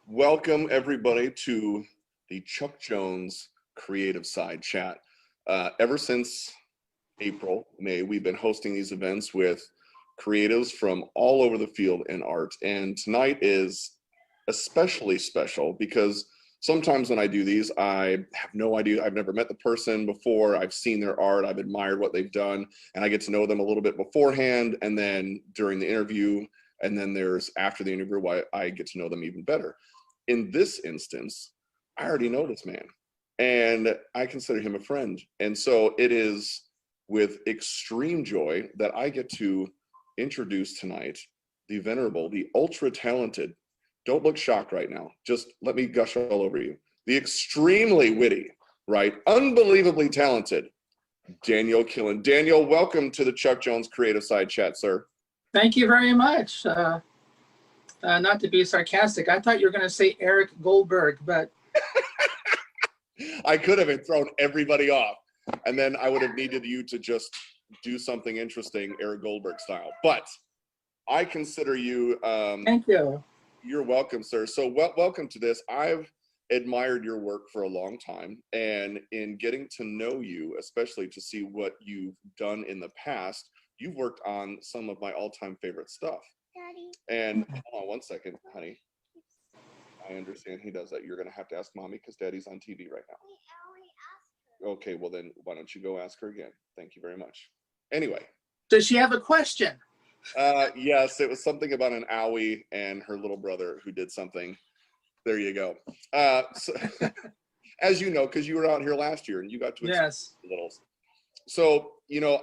Welcome everybody to the Chuck Jones Creativeside Chat. Ever since April, May, we've been hosting these events with creatives from all over the field in art. And tonight is especially special because sometimes when I do these, I have no idea. I've never met the person before. I've seen their art. I've admired what they've done, and I get to know them a little bit beforehand and then during the interview. And then there's after the interview, why I get to know them even better. In this instance, I already know this man and I consider him a friend. And so it is with extreme joy that I get to introduce tonight the venerable, the ultra talented, don't look shocked right now, just let me gush all over you, the extremely witty, right, unbelievably talented Daniel Killen. Daniel, welcome to the Chuck Jones Creativeside Chat, sir. Thank you very much. Not to be sarcastic, I thought you were going to say Eric Goldberg, but I could have thrown everybody off, and then I would have needed you to just do something interesting, Eric Goldberg style. But I consider you. Thank you. You're welcome, sir. So welcome to this. I've admired your work for a long time, and in getting to know you, especially to see what you've done in the past, you've worked on some of my all-time favorite stuff. Daddy. And hold on one second, honey. I understand he does that. You're going to have to ask mommy because daddy's on TV right now. Okay, well then why don't you go ask her again? Thank you very much. Anyway. Does she have a question? Yes, it was something about an owie and her little brother who did something. There you go. So, as you know, because you were out here last year and you got to experience a little. So, you know,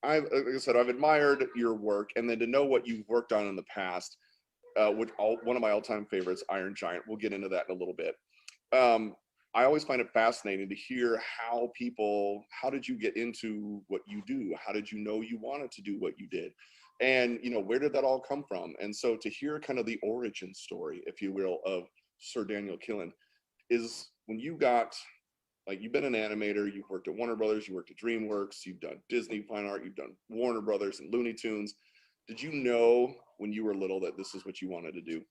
like I said, I've admired your work, and then to know what you've worked on in the past, one of my all-time favorites, Iron Giant. We'll get into that in a little bit. I always find it fascinating to hear how did you get into what you do? How did you know you wanted to do what you did? And, you know, where did that all come from? And so to hear kind of the origin story, if you will, of Sir Daniel Killen is when you got, like, you've been an animator, you've worked at Warner Brothers, you worked at DreamWorks, you've done Disney Fine Art, you've done Warner Brothers and Looney Tunes. Did you know when you were little that this is what you wanted to do?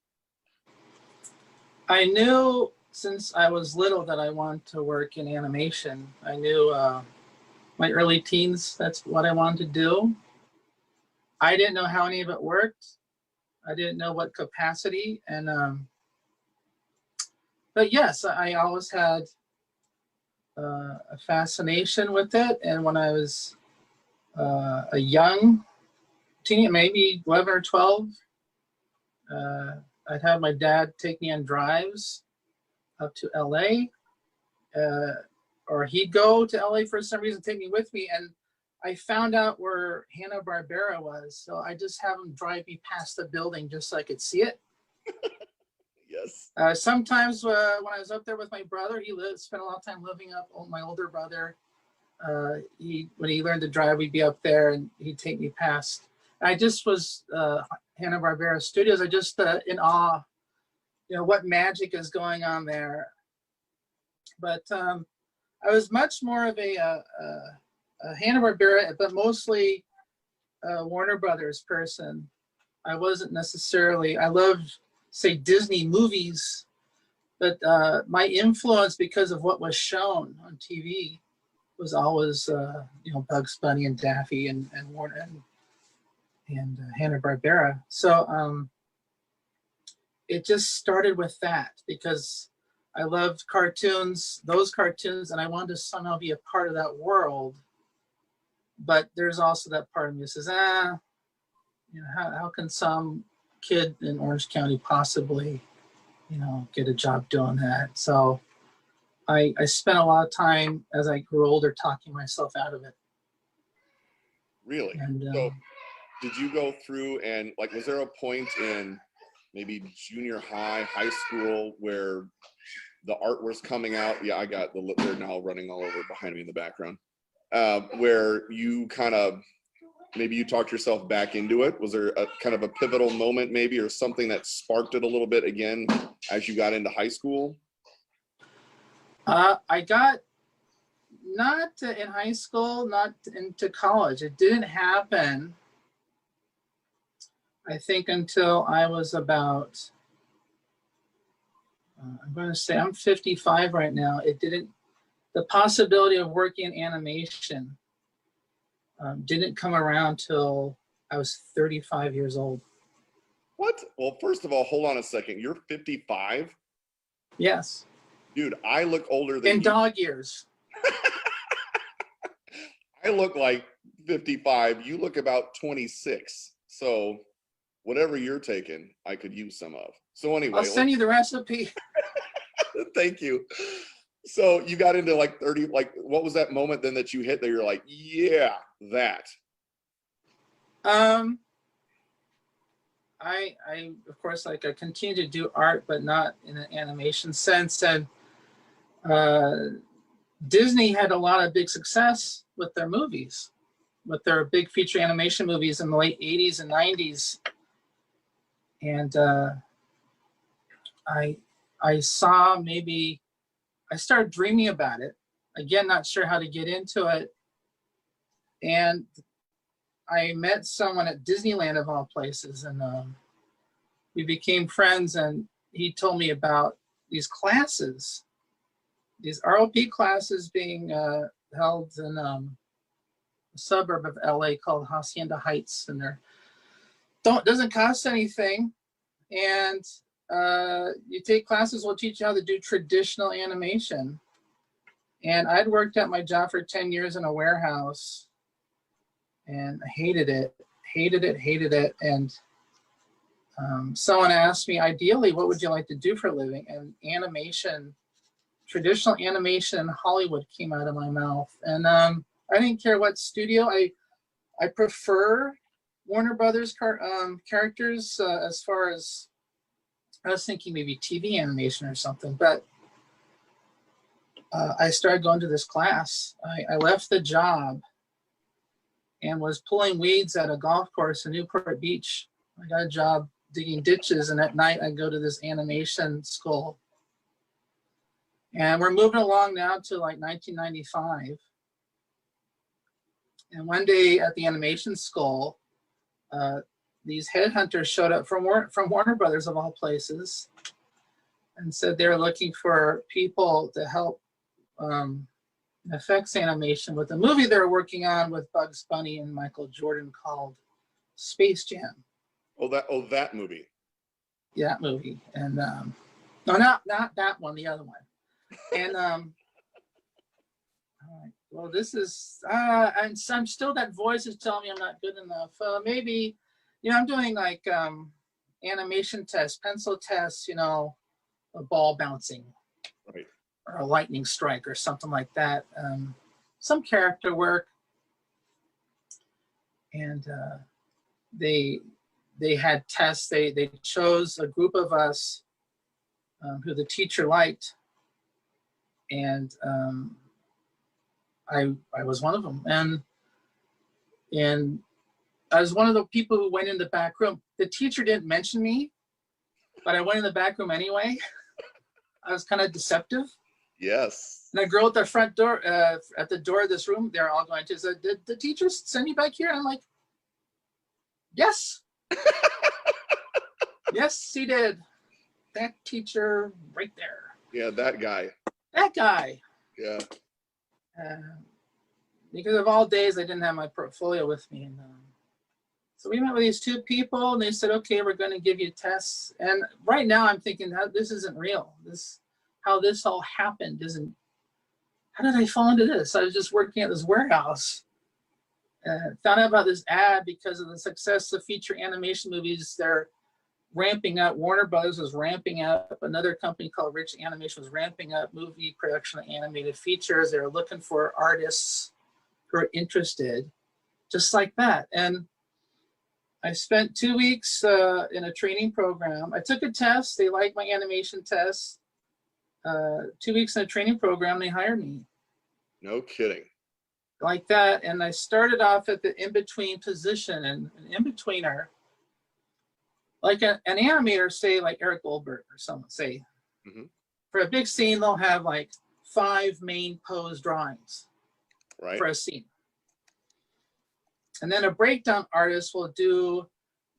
I knew since I was little that I wanted to work in animation. I knew my early teens, that's what I wanted to do. I didn't know how any of it worked. I didn't know what capacity. And but yes, I always had a fascination with it. And when I was a young teen, maybe 11 or 12, I'd have my dad take me on drives up to LA, or he'd go to LA for some reason, take me with me. And I found out where Hanna-Barbera was. So I just have him drive me past the building just so I could see it. Yes. Sometimes when I was up there with my brother, spent a lot of time living up. My older brother, when he learned to drive, we'd be up there and he'd take me past. I just was Hanna-Barbera Studios. I just in awe, you know, what magic is going on there. But I was much more of a Hanna-Barbera, but mostly a Warner Brothers person. I wasn't necessarily. I loved, say, Disney movies, but my influence because of what was shown on TV was always, you know, Bugs Bunny and Daffy and Warner and Hanna-Barbera. So it just started with that because I loved cartoons, those cartoons, and I wanted to somehow be a part of that world. But there's also that part of me that says, you know, how can some kid in Orange County possibly, you know, get a job doing that? So I spent a lot of time as I grew older talking myself out of it. Really? And, so did you go through and, like, was there a point in maybe junior high, high school where the art was coming out? Yeah, I got they're now running all over behind me in the background. Where you kind of, maybe you talked yourself back into it? Was there a kind of a pivotal moment maybe, or something that sparked it a little bit again as you got into high school? I got not in high school, not into college. It didn't happen, I think, until I was about I'm going to say I'm 55 right now. The possibility of working in animation didn't come around till I was 35 years old. What? Well, first of all, hold on a second. You're 55? Yes. Dude, I look older than you. In dog years. I look like 55. You look about 26. So whatever you're taking, I could use some of. So anyway. I'll send you the recipe. Thank you. So you got into like 30, like what was that moment then that you hit that you're like, yeah, that? I of course, like, I continue to do art, but not in an animation sense. And Disney had a lot of big success with their movies, with their big feature animation movies in the late 80s and 90s. And I saw, maybe, I started dreaming about it. Again, not sure how to get into it. And I met someone at Disneyland, of all places, and we became friends, and he told me about these classes, these ROP classes being held in a suburb of LA called Hacienda Heights, and doesn't cost anything, and you take classes, will teach you how to do traditional animation. And I'd worked at my job for 10 years in a warehouse, and I hated it. And someone asked me, ideally, what would you like to do for a living? And animation, traditional animation in Hollywood came out of my mouth. And I didn't care what studio. I prefer Warner Brothers characters as far as, I was thinking maybe TV animation or something, but I started going to this class. I left the job and was pulling weeds at a golf course in Newport Beach. I got a job digging ditches, and at night I go to this animation school. And we're moving along now to like 1995. And one day at the animation school, these headhunters showed up from Warner Brothers, of all places, and said they were looking for people to help effects animation with a movie they're working on with Bugs Bunny and Michael Jordan called Space Jam. Oh, that movie. Yeah, that movie. And no, not that one, the other one. And all right, well, this is and so I'm still, that voice is telling me I'm not good enough. Maybe, I'm doing like animation tests, pencil tests, a ball bouncing, right, or a lightning strike or something like that. Some character work. And they had tests. They chose a group of us who the teacher liked, and I was one of them. And I was one of the people who went in the back room. The teacher didn't mention me, but I went in the back room anyway. I was kind of deceptive. Yes. And a girl at the front door, at the door of this room, they're all going to say, did the teacher send you back here? And I'm like, yes. Yes, he did. That teacher right there. Yeah, that guy. That guy. Yeah. Because of all days, I didn't have my portfolio with me. And so we met with these two people, and they said, okay, we're going to give you tests. And right now I'm thinking, this isn't real. How this all happened isn't, how did I fall into this? I was just working at this warehouse. Found out about this ad because of the success of feature animation movies. They're ramping up. Warner Brothers was ramping up. Another company called Rich Animation was ramping up movie production of animated features. They were looking for artists who are interested, just like that. And I spent 2 weeks in a training program. I took a test. They liked my animation test. 2 weeks in a training program, they hired me. No kidding. Like that. And I started off at the in-between position, and an in-betweener, like an animator, say like Eric Goldberg or someone, say, for a big scene, they'll have like 5 main pose drawings for a scene. And then a breakdown artist will do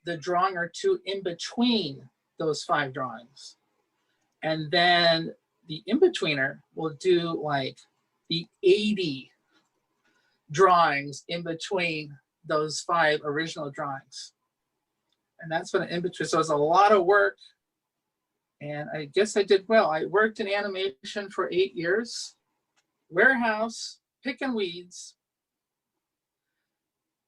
the drawing or two in between those 5 drawings. And then the in-betweener will do like the 80 drawings in between those 5 original drawings. And that's what an in-between, so it's a lot of work. And I guess I did well. I worked in animation for 8 years, warehouse, picking weeds,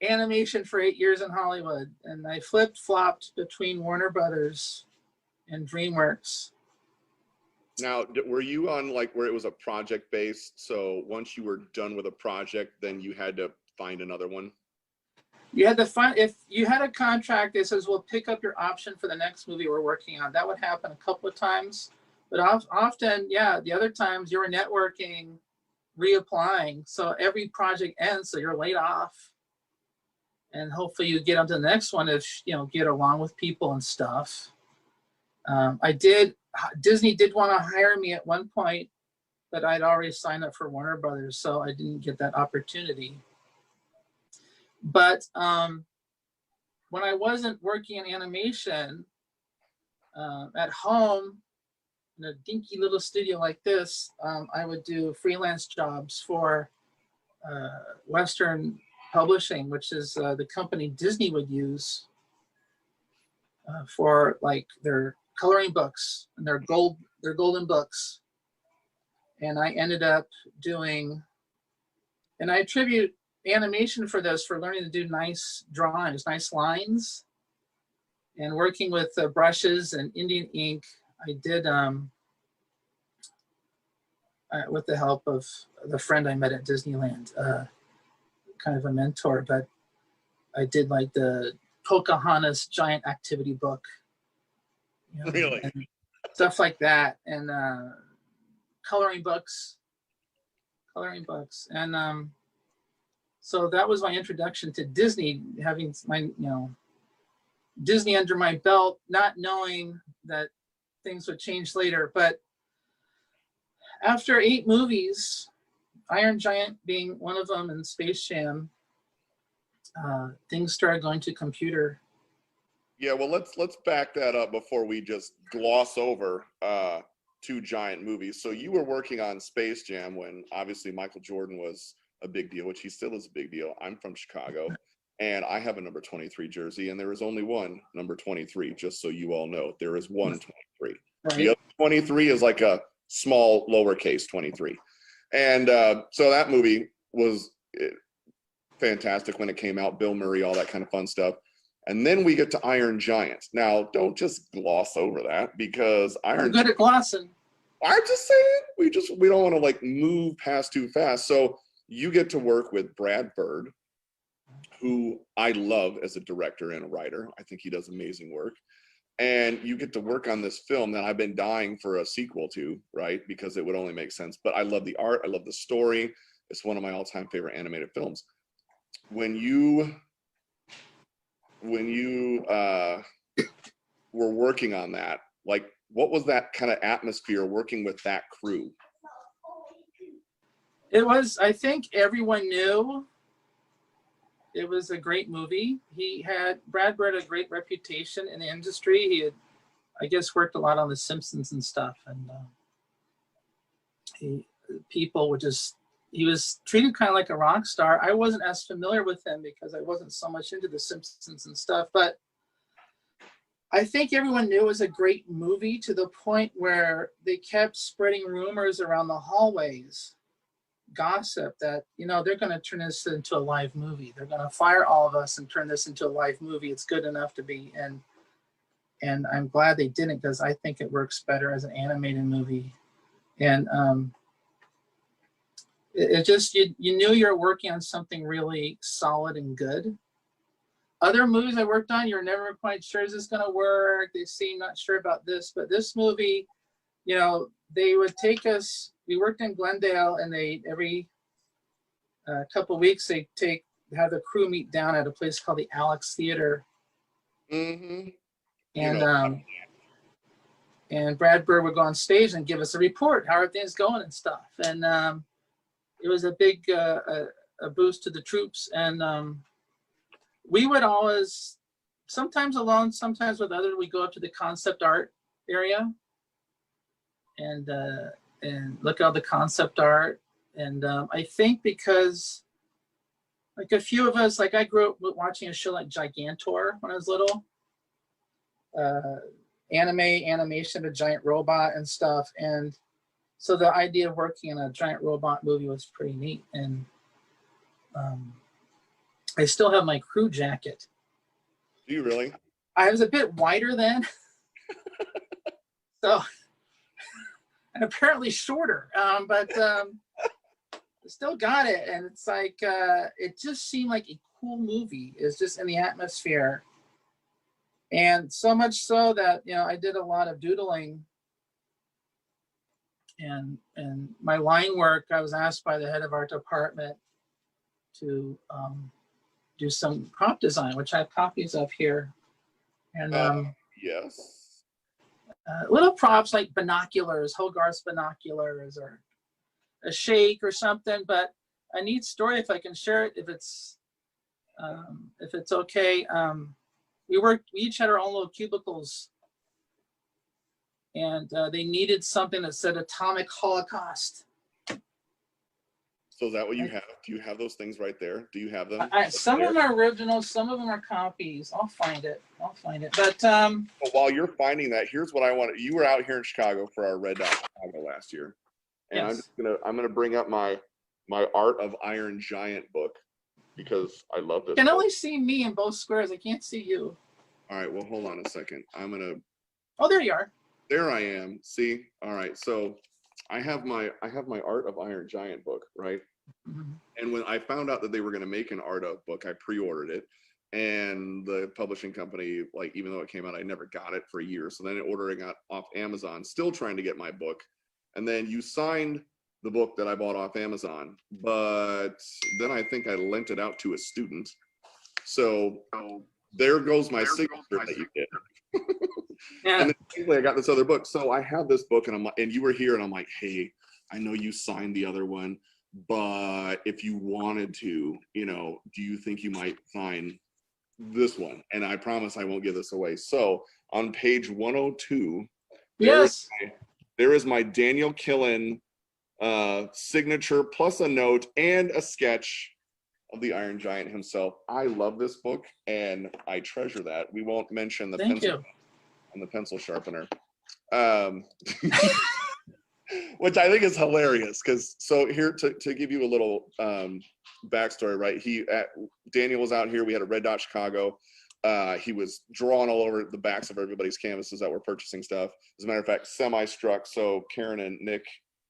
animation for 8 years in Hollywood. And I flipped-flopped between Warner Brothers and DreamWorks. Now, were you on like where it was a project based? So once you were done with a project, then you had to find another one? You had to find, if you had a contract that says, we'll pick up your option for the next movie we're working on. That would happen a couple of times. But often, yeah, the other times you were networking, reapplying. So every project ends, so you're laid off. And hopefully you get on to the next one if, you know, get along with people and stuff. Disney did want to hire me at one point, but I'd already signed up for Warner Brothers, so I didn't get that opportunity. But when I wasn't working in animation, at home, in a dinky little studio like this, I would do freelance jobs for Western Publishing, which is the company Disney would use for like their coloring books and their golden books. And I ended up doing, and I attribute animation for this, for learning to do nice drawings, nice lines, and working with brushes and Indian ink. I did, with the help of the friend I met at Disneyland, kind of a mentor, but I did like the Pocahontas giant activity book. You know, Really? and stuff like that, and coloring books. And so that was my introduction to Disney, having my, you know, Disney under my belt, not knowing that things would change later. But after 8 movies, Iron Giant being one of them and Space Jam, things started going to computer. Yeah, well, let's back that up before we just gloss over 2 giant movies. So you were working on Space Jam when obviously Michael Jordan was a big deal, which he still is a big deal. I'm from Chicago, and I have a number 23 jersey, and there is only one number 23, just so you all know. There is one 23. Right. The other 23 is like a small lowercase 23. And so that movie was fantastic when it came out. Bill Murray, all that kind of fun stuff. And then we get to Iron Giant. Now, don't just gloss over that, because I'm good at glossing. I'm just saying, we don't want to like move past too fast. So you get to work with Brad Bird, who I love as a director and a writer. I think he does amazing work. And you get to work on this film that I've been dying for a sequel to, right? Because it would only make sense. But I love the art. I love the story. It's one of my all-time favorite animated films. When you were working on that, like, what was that kind of atmosphere working with that crew? It was, I think everyone knew it was a great movie. Brad Bird had a great reputation in the industry. He had, I guess, worked a lot on The Simpsons and stuff. And people would just, he was treated kind of like a rock star. I wasn't as familiar with him because I wasn't so much into The Simpsons and stuff, but I think everyone knew it was a great movie, to the point where they kept spreading rumors around the hallways, gossip, that, you know, they're going to turn this into a live movie. They're going to fire all of us and turn this into a live movie. It's good enough to be. And I'm glad they didn't, because I think it works better as an animated movie. And it just, you knew you were working on something really solid and good. Other movies I worked on, you're never quite sure, is this going to work? They seem not sure about this. But this movie, you know, they would take us, we worked in Glendale, and they, every couple of weeks, they have the crew meet down at a place called the Alex Theater. Mm-hmm. And Brad Bird would go on stage and give us a report, how are things going and stuff. And it was a big a boost to the troops. And we would always, sometimes alone, sometimes with others, we go up to the concept art area. and look at all the concept art. And I think because like a few of us, like I grew up watching a show like Gigantor when I was little, animation of a giant robot and stuff. And so the idea of working in a giant robot movie was pretty neat. And I still have my crew jacket. Do you really? I was a bit wider then. So, and apparently shorter, but still got it. And it's like, it just seemed like a cool movie. It's just in the atmosphere. And so much so that, you know, I did a lot of doodling and my line work, I was asked by the head of our department to do some prop design, which I have copies of here. And yes. Little props like binoculars, Hogarth's binoculars, or a shake or something. But a neat story, if I can share it, if it's okay. We each had our own little cubicles, and they needed something that said Atomic Holocaust. So is that what you have? Do you have those things right there? Do you have them? Some of them are originals, some of them are copies. I'll find it. But well, while you're finding that, here's what I want. You were out here in Chicago for our Red Dot Chicago last year, and yes. I'm gonna bring up my Art of Iron Giant book because I love this. You can only see me in both squares. I can't see you. All right. Well, hold on a second. I'm gonna. Oh, there you are. There I am. See. All right. So I have my Art of Iron Giant book, right? Mm-hmm. And when I found out that they were going to make an Art of book, I pre-ordered it, and the publishing company, like, even though it came out, I never got it for a year. So then ordering it off Amazon, still trying to get my book, and then you signed the book that I bought off Amazon, but then I think I lent it out to a student. So there goes my signature that you did. Yeah. And then I got this other book. So I have this book, and and you were here, and I'm like, hey, I know you signed the other one, but if you wanted to, you know, do you think you might sign this one? And I promise I won't give this away. So on page 102, yes, there is my Daniel Killen signature plus a note and a sketch of the Iron Giant himself. I love this book, and I treasure that. We won't mention the pencil and the pencil sharpener, which I think is hilarious. Because so here to give you a little backstory, right? Daniel was out here. We had a Red Dot Chicago. He was drawing all over the backs of everybody's canvases that were purchasing stuff. As a matter of fact, semi-struck. So Karen and Nick,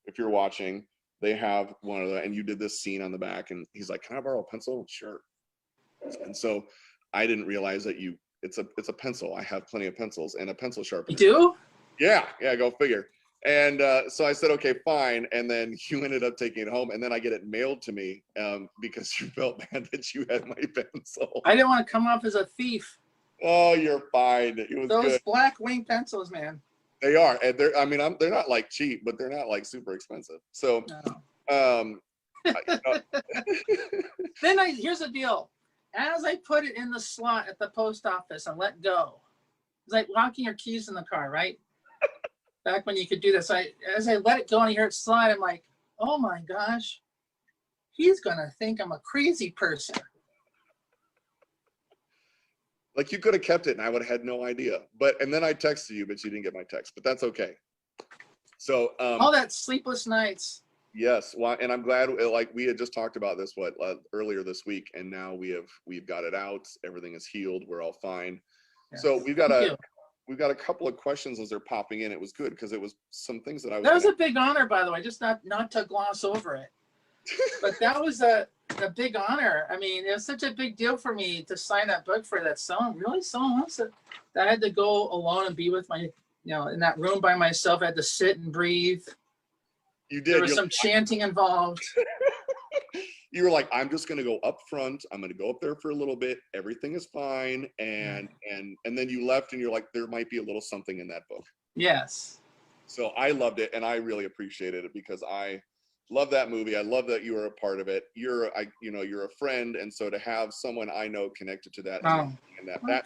if you're watching, they have one of the, and you did this scene on the back, and he's like, can I borrow a pencil? Sure. And so I didn't realize that it's a pencil. I have plenty of pencils and a pencil sharpener. You do? Yeah, go figure. And so I said, okay, fine. And then you ended up taking it home, and then I get it mailed to me because you felt bad that you had my pencil. I didn't want to come off as a thief. Oh, you're fine. It was those good. Black wing pencils, man. They are, and they're not like cheap, but they're not like super expensive. So, no. Then here's the deal. As I put it in the slot at the post office and let go, it's like locking your keys in the car, right? Back when you could do this, as I let it go and I hear it slide, I'm like, oh my gosh, he's gonna think I'm a crazy person. Like, you could have kept it and I would have had no idea. And then I texted you, but you didn't get my text, but that's okay. So all that sleepless nights. Yes. Well, and I'm glad, like, we had just talked about this earlier this week, and now we've got it out. Everything is healed. We're all fine. Yes. So we've got a couple of questions as they're popping in. It was good because it was some things that I was. That was a big honor, by the way. Just not to gloss over it, but that was a big honor. I mean, it was such a big deal for me to sign that book for that. Someone else that I had to go alone and be with my, in that room by myself. I had to sit and breathe. You did. There was some chanting involved. You were like, I'm just going to go up front. I'm going to go up there for a little bit. Everything is fine. And then you left, and you're like, there might be a little something in that book. Yes. So I loved it, and I really appreciated it because I love that movie. I love that you were a part of it. You're a friend, and so to have someone I know connected to that.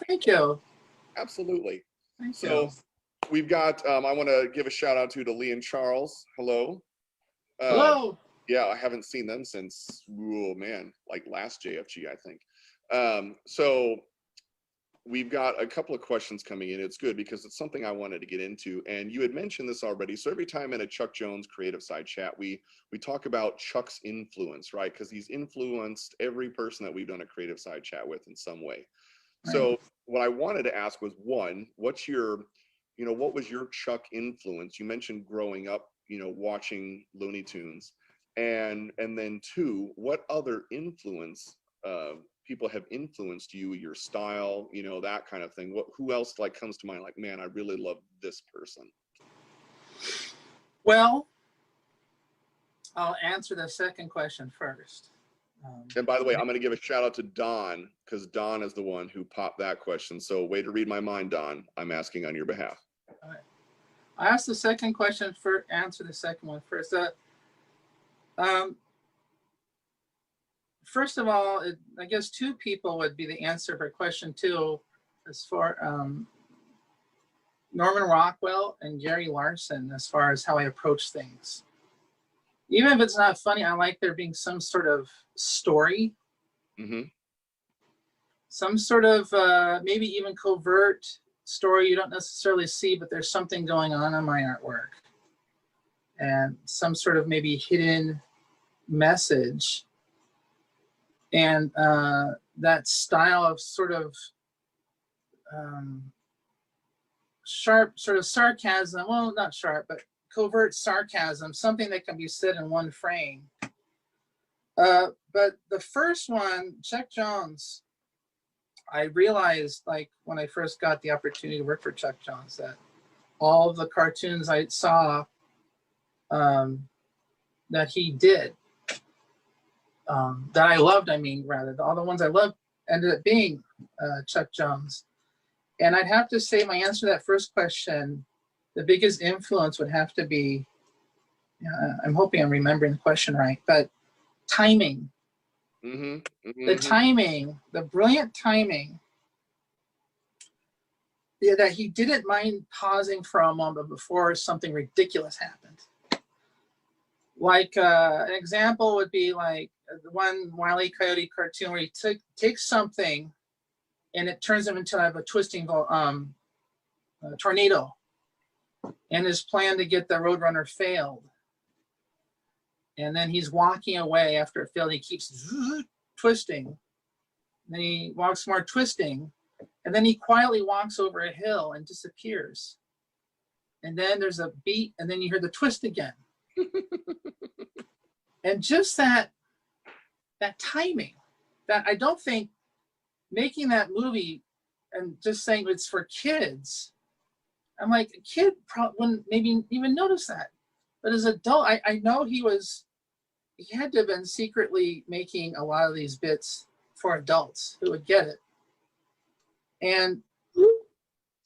Thank you. Absolutely. Thank you. we've got, I want to give a shout out to Lee and Charles. Hello. Hello. Yeah, I haven't seen them since, oh man, like last JFG, I think. So we've got a couple of questions coming in. It's good because it's something I wanted to get into. And you had mentioned this already. So every time in a Chuck Jones Creativeside Chat, we talk about Chuck's influence, right? Because he's influenced every person that we've done a Creativeside Chat with in some way. Right. So what I wanted to ask was, one, what was your Chuck influence? You mentioned growing up, watching Looney Tunes. And then two, what other influence people have influenced you, your style, that kind of thing? Who else comes to mind? Like, man, I really love this person. Well, I'll answer the second question first. And by the way, I'm going to give a shout out to Don, because Don is the one who popped that question. So way to read my mind, Don. I'm asking on your behalf. All right. I asked the second question first, answer the second one first. First of all, I guess two people would be the answer for question two, as far Norman Rockwell and Jerry Larson, as far as how I approach things. Even if it's not funny, I like there being some sort of story, some sort of maybe even covert story you don't necessarily see, but there's something going on in my artwork, and some sort of maybe hidden message. And that style of sort of sharp sort of sarcasm, well, not sharp, but covert sarcasm, something that can be said in one frame. But the first one, Chuck Jones, I realized, like, when I first got the opportunity to work for Chuck Jones, that all of the cartoons I saw that he did, that I loved, all the ones I loved ended up being Chuck Jones. And I'd have to say my answer to that first question, the biggest influence would have to be, I'm hoping I'm remembering the question right, but timing. The timing, the brilliant timing, that he didn't mind pausing for a moment before something ridiculous happened. Like an example would be like the one Wile E. Coyote cartoon where he takes something and it turns him into a twisting tornado, and his plan to get the Roadrunner failed. And then he's walking away after it failed. He keeps twisting. And then he walks more twisting. And then he quietly walks over a hill and disappears. And then there's a beat, and then you hear the twist again. And just that timing, that I don't think making that movie and just saying it's for kids, I'm like, a kid wouldn't maybe even notice that. But as an adult, I know he had to have been secretly making a lot of these bits for adults who would get it. And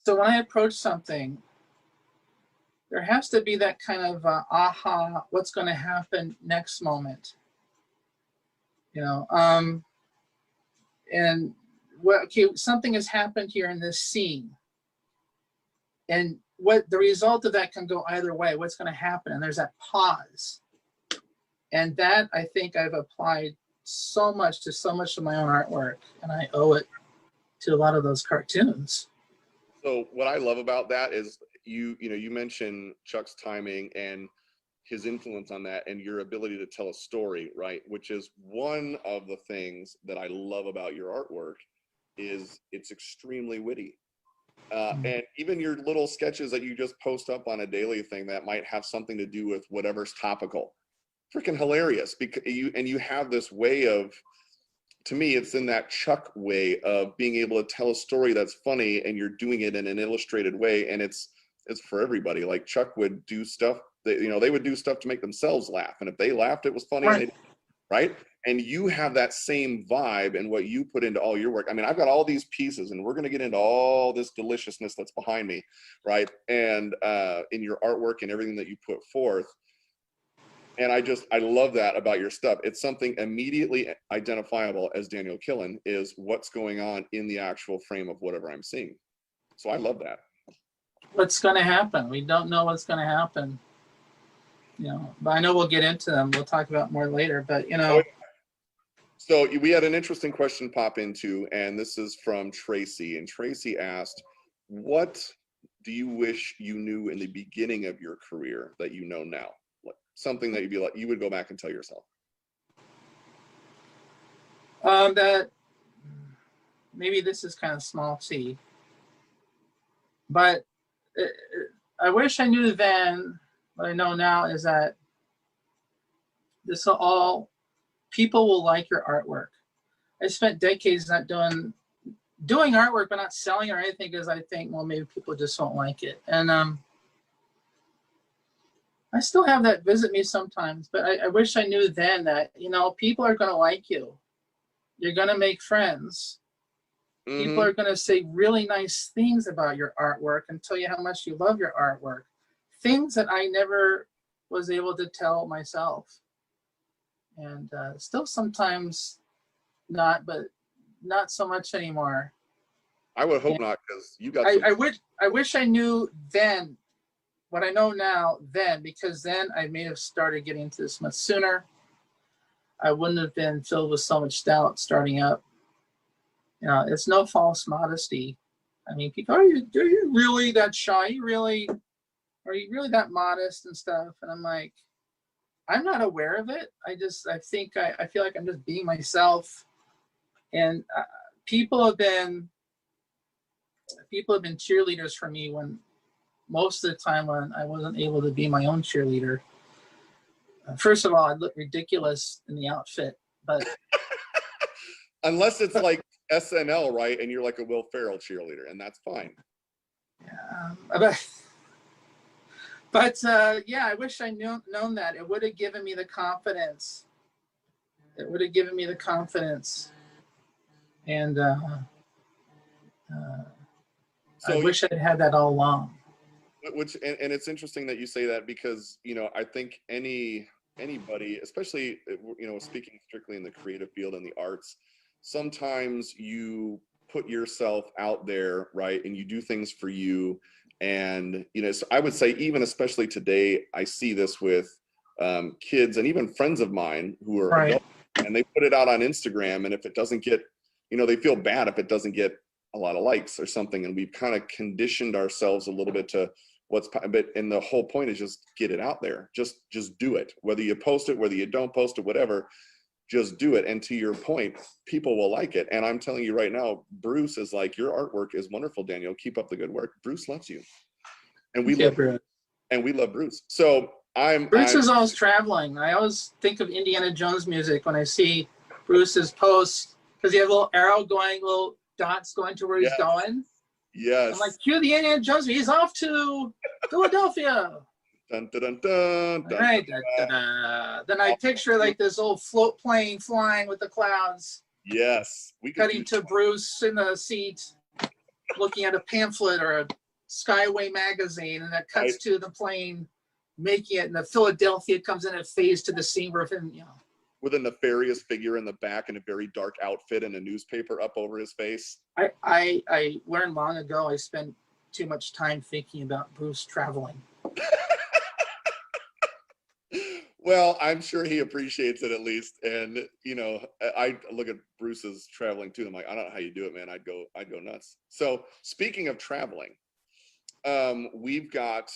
so when I approach something, there has to be that kind of aha, what's going to happen next moment. And okay, something has happened here in this scene. And what the result of that can go either way, what's going to happen. And there's that pause. And that, I think, I've applied so much of my own artwork, and I owe it to a lot of those cartoons. So what I love about that is you mentioned Chuck's timing and his influence on that, and your ability to tell a story, right? Which is one of the things that I love about your artwork, is it's extremely witty. And even your little sketches that you just post up on a daily thing that might have something to do with whatever's topical, freaking hilarious. Because you have this way of, to me, it's in that Chuck way of being able to tell a story that's funny, and you're doing it in an illustrated way, and it's for everybody. Like Chuck would do stuff that, they would do stuff to make themselves laugh, and if they laughed, it was funny. Right. Right? And you have that same vibe and what you put into all your work. I mean, I've got all these pieces, and we're going to get into all this deliciousness that's behind me, right? And in your artwork and everything that you put forth. And I love that about your stuff. It's something immediately identifiable as Daniel Killen, is what's going on in the actual frame of whatever I'm seeing. So I love that. what's going to happen. We don't know what's going to happen. You know, but I know we'll get into them. We'll talk about more later. But you know, so we had an interesting question pop into, and this is from Tracy. And Tracy asked, "What do you wish you knew in the beginning of your career that you know now? Like something that you'd be like, you would go back and tell yourself." that maybe this is kind of small C, but I wish I knew then. What I know now is that this will all people will like your artwork. I spent decades not doing artwork, but not selling or anything because I think, well, maybe people just won't like it. And I still have that visit me sometimes, but I wish I knew then that, you know, people are going to like you. You're going to make friends. People are going to say really nice things about your artwork and tell you how much you love your artwork. Things that I never was able to tell myself. And still sometimes not, but not so much anymore. I would hope not, because you got. I wish I knew then what I know now then, because then I may have started getting into this much sooner. I wouldn't have been filled with so much doubt starting up. You know, it's no false modesty. I mean, people, are you really that shy? Are you really that modest and stuff? And I'm like, I'm not aware of it. I feel like I'm just being myself. And people have been cheerleaders for me when most of the time when I wasn't able to be my own cheerleader. First of all, I'd look ridiculous in the outfit, but unless it's like SNL, right? And you're like a Will Ferrell cheerleader, and that's fine. Yeah, but yeah, I wish I known that. It would have given me the confidence. It would have given me the confidence, and I wish I'd had that all along. Which and it's interesting that you say that, because you know, I think anybody, especially, you know, speaking strictly in the creative field and the arts, sometimes you put yourself out there, right, and you do things for you. And you know, so I would say, even especially today, I see this with kids and even friends of mine who are adults, and they put it out on Instagram, and if it doesn't get, you know, they feel bad if it doesn't get a lot of likes or something, and we've kind of conditioned ourselves a little bit to and the whole point is just get it out there. Just do it. Whether you post it, whether you don't post it, whatever, just do it. And to your point, people will like it. And I'm telling you right now, Bruce is like, your artwork is wonderful, Daniel. Keep up the good work. Bruce loves you. And we love Bruce. And we love Bruce. So Bruce is always traveling. I always think of Indiana Jones music when I see Bruce's posts, because he has a little arrow going, little dots going to where he's going. Yes. I'm like, cue the Indiana Jones. He's off to Philadelphia. Dun, dun, dun, dun, dun, right. Dun, dun, dun. Then I picture like this old float plane flying with the clouds. Yes. Cutting to Bruce in the seat, looking at a pamphlet or a Skyway magazine, and that cuts to the plane making it, and the Philadelphia comes in and fades to the scene where him, you know, with a nefarious figure in the back in a very dark outfit and a newspaper up over his face. I learned long ago I spent too much time thinking about Bruce traveling. Well, I'm sure he appreciates it at least. And, you know, I look at Bruce's traveling too. I'm like, I don't know how you do it, man. I'd go nuts. So speaking of traveling, we've got,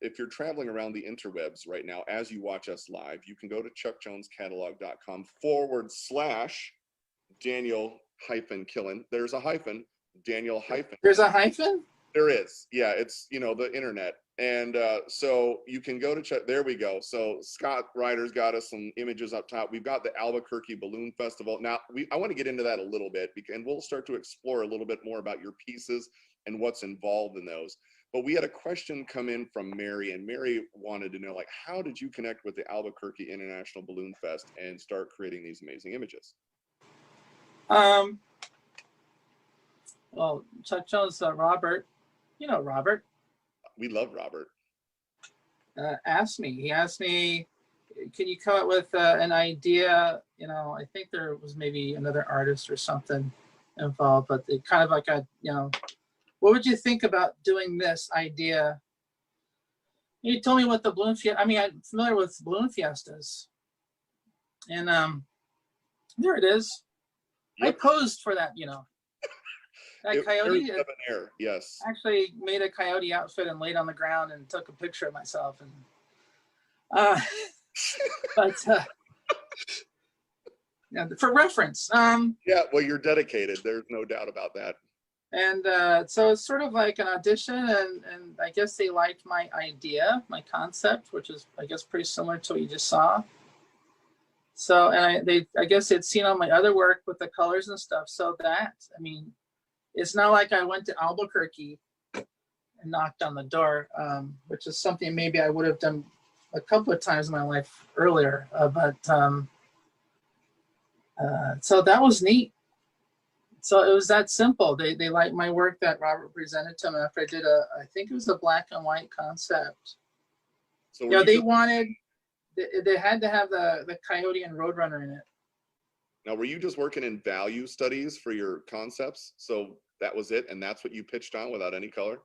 if you're traveling around the interwebs right now, as you watch us live, you can go to chuckjonescatalog.com/Daniel-Killen. There's a hyphen, Daniel hyphen. There's a hyphen? There is. Yeah, it's, you know, the internet. And so you can go to there we go. So Scott Ryder's got us some images up top. We've got the Albuquerque Balloon Festival. Now, I want to get into that a little bit, and we'll start to explore a little bit more about your pieces and what's involved in those. But we had a question come in from Mary, and Mary wanted to know, like, how did you connect with the Albuquerque International Balloon Fest and start creating these amazing images? Well, Chuck Jones, Robert, you know Robert. We love Robert. He asked me, can you come up with an idea? You know, I think there was maybe another artist or something involved, but it kind of like a, you know, what would you think about doing this idea? You told me what the balloon fiesta, I mean, I'm familiar with balloon fiestas. And there it is. Yep. I posed for that, you know. That coyote. Air, yes. Actually made a coyote outfit and laid on the ground and took a picture of myself. And but yeah, for reference. Yeah, well, you're dedicated. There's no doubt about that. And so it's sort of like an audition, and I guess they liked my idea, my concept, which is, I guess, pretty similar to what you just saw. So, and I guess they'd seen all my other work with the colors and stuff. So that, I mean, it's not like I went to Albuquerque and knocked on the door, which is something maybe I would have done a couple of times in my life earlier. So that was neat. So it was that simple. They liked my work that Robert presented to them after I did I think it was a black and white concept. So you know, they had to have the coyote and roadrunner in it. Now, were you just working in value studies for your concepts? So that was it, and that's what you pitched on without any color?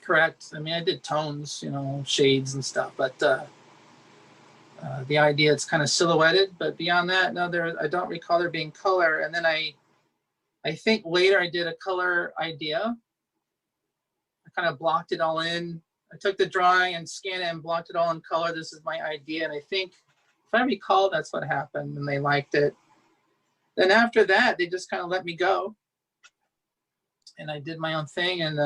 Correct. I mean, I did tones, you know, shades and stuff, but the idea, it's kind of silhouetted. But beyond that, no, I don't recall there being color. And then I think later I did a color idea. I kind of blocked it all in. I took the drawing and scanned it and blocked it all in color. This is my idea. And I think, if I recall, that's what happened, and they liked it. Then after that, they just kind of let me go. And I did my own thing. And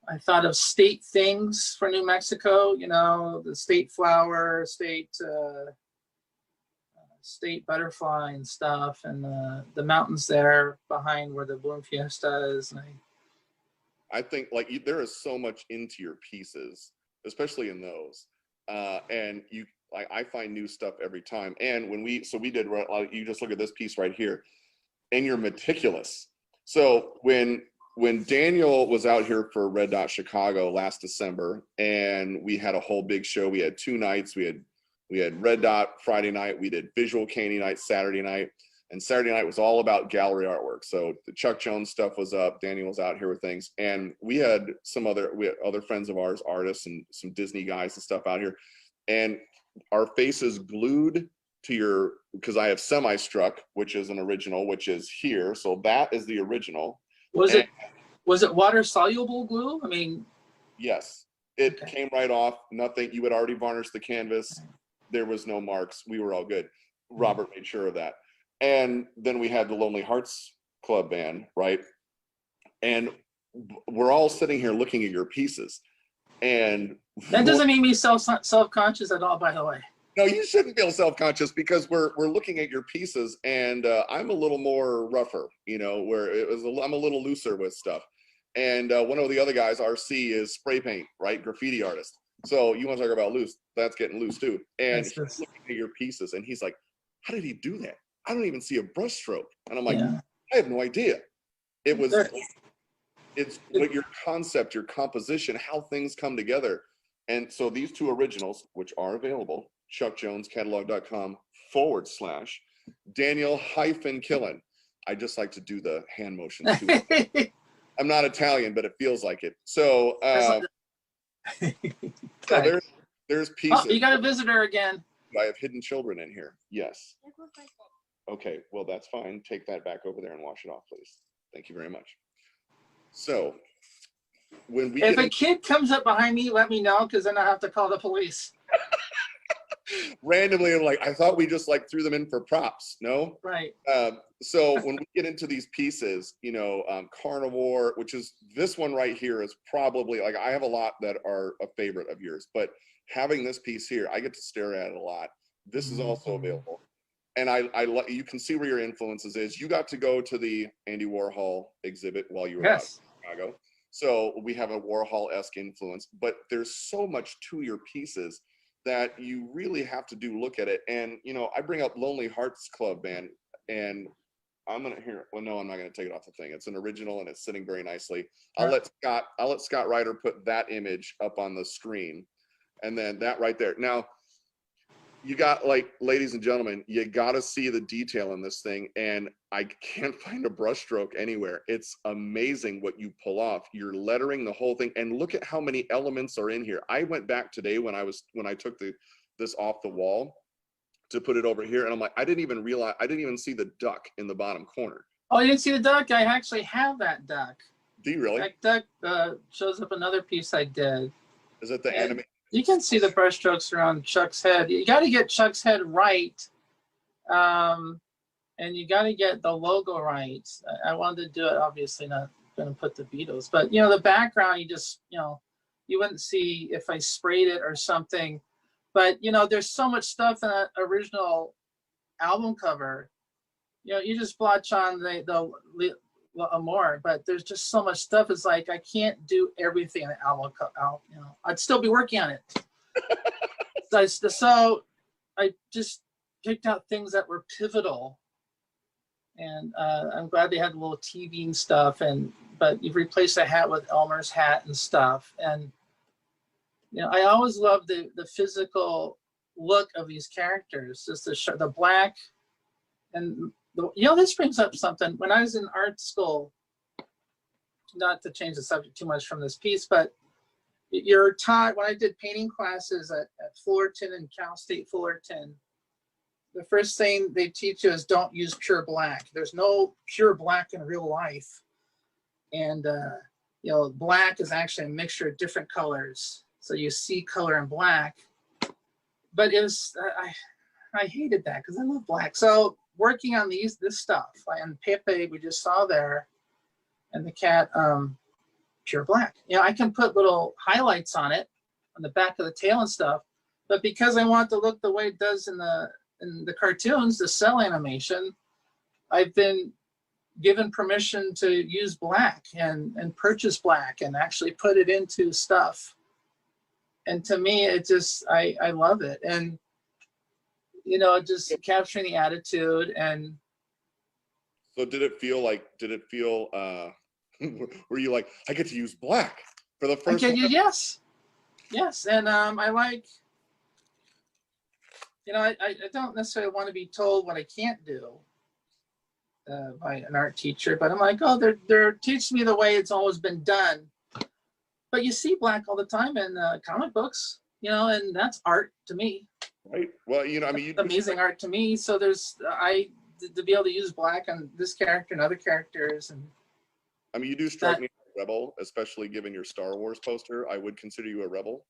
I thought of state things for New Mexico, you know, the state flower, state butterfly and stuff, and the mountains there behind where the balloon fiesta is. And I think like there is so much into your pieces, especially in those, and I find new stuff every time. And when we did, you just look at this piece right here, and you're meticulous. So when Daniel was out here for Red Dot Chicago last December, and we had a whole big show, we had 2 nights. We had Red Dot Friday night, we did Visual Candy night Saturday night, and Saturday night was all about gallery artwork. So the Chuck Jones stuff was up, Daniel was out here with things, and we had other friends of ours, artists and some Disney guys and stuff out here, and our faces glued to because I have Semi-Struck, which is an original, which is here. So that is the original. Was it water soluble glue? I mean, yes, it came right off. Nothing. You had already varnished the canvas. There was no marks. We were all good. Robert made sure of that. And then we had the Lonely Hearts Club band, right? And we're all sitting here looking at your pieces. And that doesn't make me self-conscious at all, by the way. No, you shouldn't feel self-conscious, because we're looking at your pieces, and I'm a little more rougher, you know, where I'm a little looser with stuff. And one of the other guys, RC, is spray paint, right? Graffiti artist. So you want to talk about loose? That's getting loose too. And he's looking at your pieces, and he's like, "How did he do that? I don't even see a brush stroke." And I'm like, "I have no idea." It's what your concept, your composition, how things come together. And so these 2 originals, which are available, chuckjonescatalog.com/Daniel-Killen. I just like to do the hand motions too. I'm not Italian, but it feels like it. So, so there's pieces. Oh, you got a visitor again. I have hidden children in here. Yes. Okay, well, that's fine. Take that back over there and wash it off, please. Thank you very much. So if a kid comes up behind me, let me know, because then I have to call the police. Randomly, I'm like, I thought we just like threw them in for props. No, right. So when we get into these pieces, you know, Carnivore, which is this one right here, is probably, like, I have a lot that are a favorite of yours, but having this piece here, I get to stare at it a lot. This is also available, and you can see where your influences is. You got to go to the Andy Warhol exhibit while you were out in Chicago, so we have a Warhol-esque influence, but there's so much to your pieces that you really have to look at it. And, you know, I bring up Lonely Hearts Club band, and I'm not gonna take it off the thing. It's an original, and it's sitting very nicely. I'll let Scott Ryder put that image up on the screen, and then that right there. Now, You got, like, ladies and gentlemen, you got to see the detail in this thing, and I can't find a brushstroke anywhere. It's amazing what you pull off. You're lettering the whole thing, and look at how many elements are in here. I went back today when I took this off the wall to put it over here, and I'm like, I didn't even see the duck in the bottom corner. Oh, you didn't see the duck? I actually have that duck. Do you really? That duck shows up another piece I did. Is it the anime? You can see the brushstrokes around Chuck's head. You got to get Chuck's head right, and you got to get the logo right. I wanted to do it, obviously not going to put the Beatles, but you know, the background, you just, you know, you wouldn't see if I sprayed it or something. But you know, there's so much stuff in that original album cover. You know, you just blotch on the more, but there's just so much stuff. It's like I can't do everything in the album. You know, I'd still be working on it. So I just picked out things that were pivotal, and I'm glad they had a little TV and stuff. But you've replaced the hat with Elmer's hat and stuff. And you know, I always loved the physical look of these characters, just the black and. You know, this brings up something. When I was in art school, not to change the subject too much from this piece, but you're taught, when I did painting classes at Fullerton and Cal State Fullerton, the first thing they teach you is don't use pure black. There's no pure black in real life. And, you know, black is actually a mixture of different colors. So you see color in black. But it was, I hated that because I love black. So working on this stuff, and Pepe we just saw there, and the cat, pure black. You know, I can put little highlights on it, on the back of the tail and stuff, but because I want it to look the way it does in the cartoons, the cell animation, I've been given permission to use black and purchase black and actually put it into stuff. And to me, it just, I love it. And you know, just capturing the attitude. And so did it feel were you like, I get to use black for the first time? Yes. And I like, you know, I don't necessarily want to be told what I can't do by an art teacher, but I'm like, oh, they're teaching me the way it's always been done. But you see black all the time in comic books, you know, and that's art to me. Right. Well, you know, I mean, amazing art to me. So there's to be able to use black on this character and other characters, and I mean, you do strike me as a rebel, especially given your Star Wars poster. I would consider you a rebel.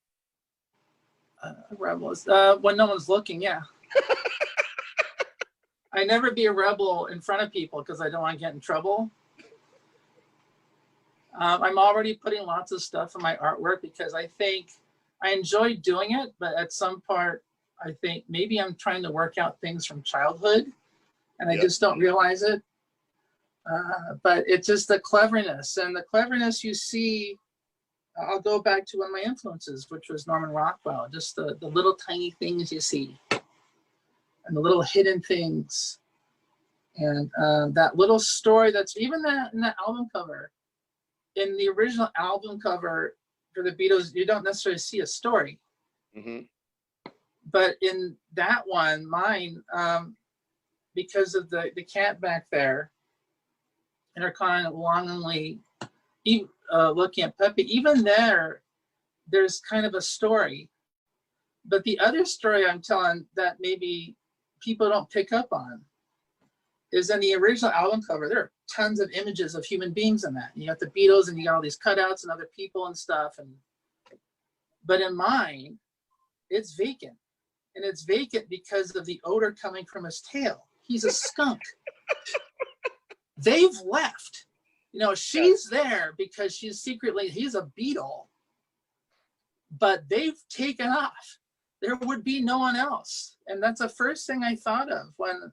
A rebel is when no one's looking. Yeah. I never be a rebel in front of people because I don't want to get in trouble. I'm already putting lots of stuff in my artwork because I think I enjoy doing it, but at some part, I think maybe I'm trying to work out things from childhood and I just don't realize it. But it's just the cleverness, and the cleverness you see, I'll go back to one of my influences, which was Norman Rockwell, just the little tiny things you see and the little hidden things. And that little story that's even in that album cover. In the original album cover for the Beatles, you don't necessarily see a story. Mm-hmm. But in that one, mine, because of the cat back there, and her kind of longingly looking at Pepe, even there's kind of a story. But the other story I'm telling that maybe people don't pick up on is in the original album cover, there are tons of images of human beings in that. You got the Beatles and you got all these cutouts and other people and stuff. But in mine, it's vacant. And it's vacant because of the odor coming from his tail. He's a skunk. They've left. You know, she's there because he's a beetle. But they've taken off. There would be no one else. And that's the first thing I thought of when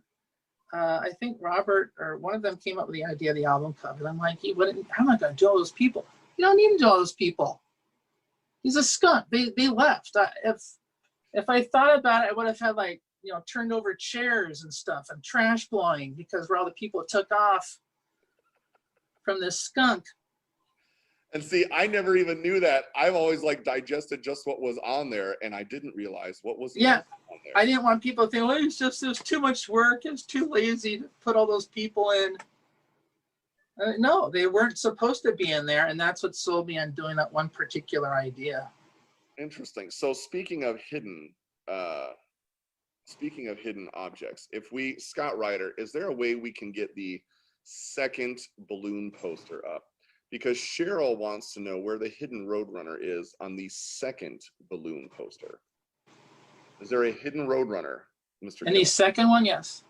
I think Robert or one of them came up with the idea of the album cover. I'm like, I'm not going to do all those people. You don't need to do all those people. He's a skunk. They left. If I thought about it, I would have had turned over chairs and stuff and trash blowing because where all the people took off from this skunk. And see, I never even knew that. I've always digested just what was on there, and I didn't realize what was on there. I didn't want people to think, well, there's too much work. It's too lazy to put all those people in. No, they weren't supposed to be in there, and that's what sold me on doing that one particular idea. Interesting. So speaking of hidden objects, if we, Scott Ryder, is there a way we can get the second balloon poster up? Because Cheryl wants to know where the hidden Roadrunner is on the second balloon poster. Is there a hidden Roadrunner, Mr. And the Killen? second one, yes.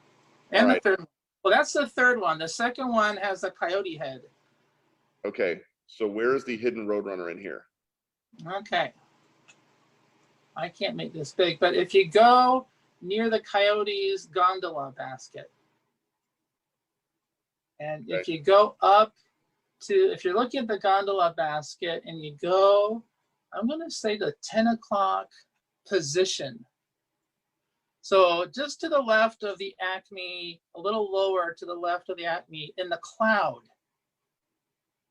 And All right. the third one. Well, that's the third one. The second one has a coyote head. Okay, so where is the hidden Roadrunner in here? Okay. I can't make this big, but if you go near the coyote's gondola basket, and if you go up to, if you're looking at the gondola basket and you go, I'm going to say the 10 o'clock position. So just to the left of the Acme, a little lower to the left of the Acme, in the cloud,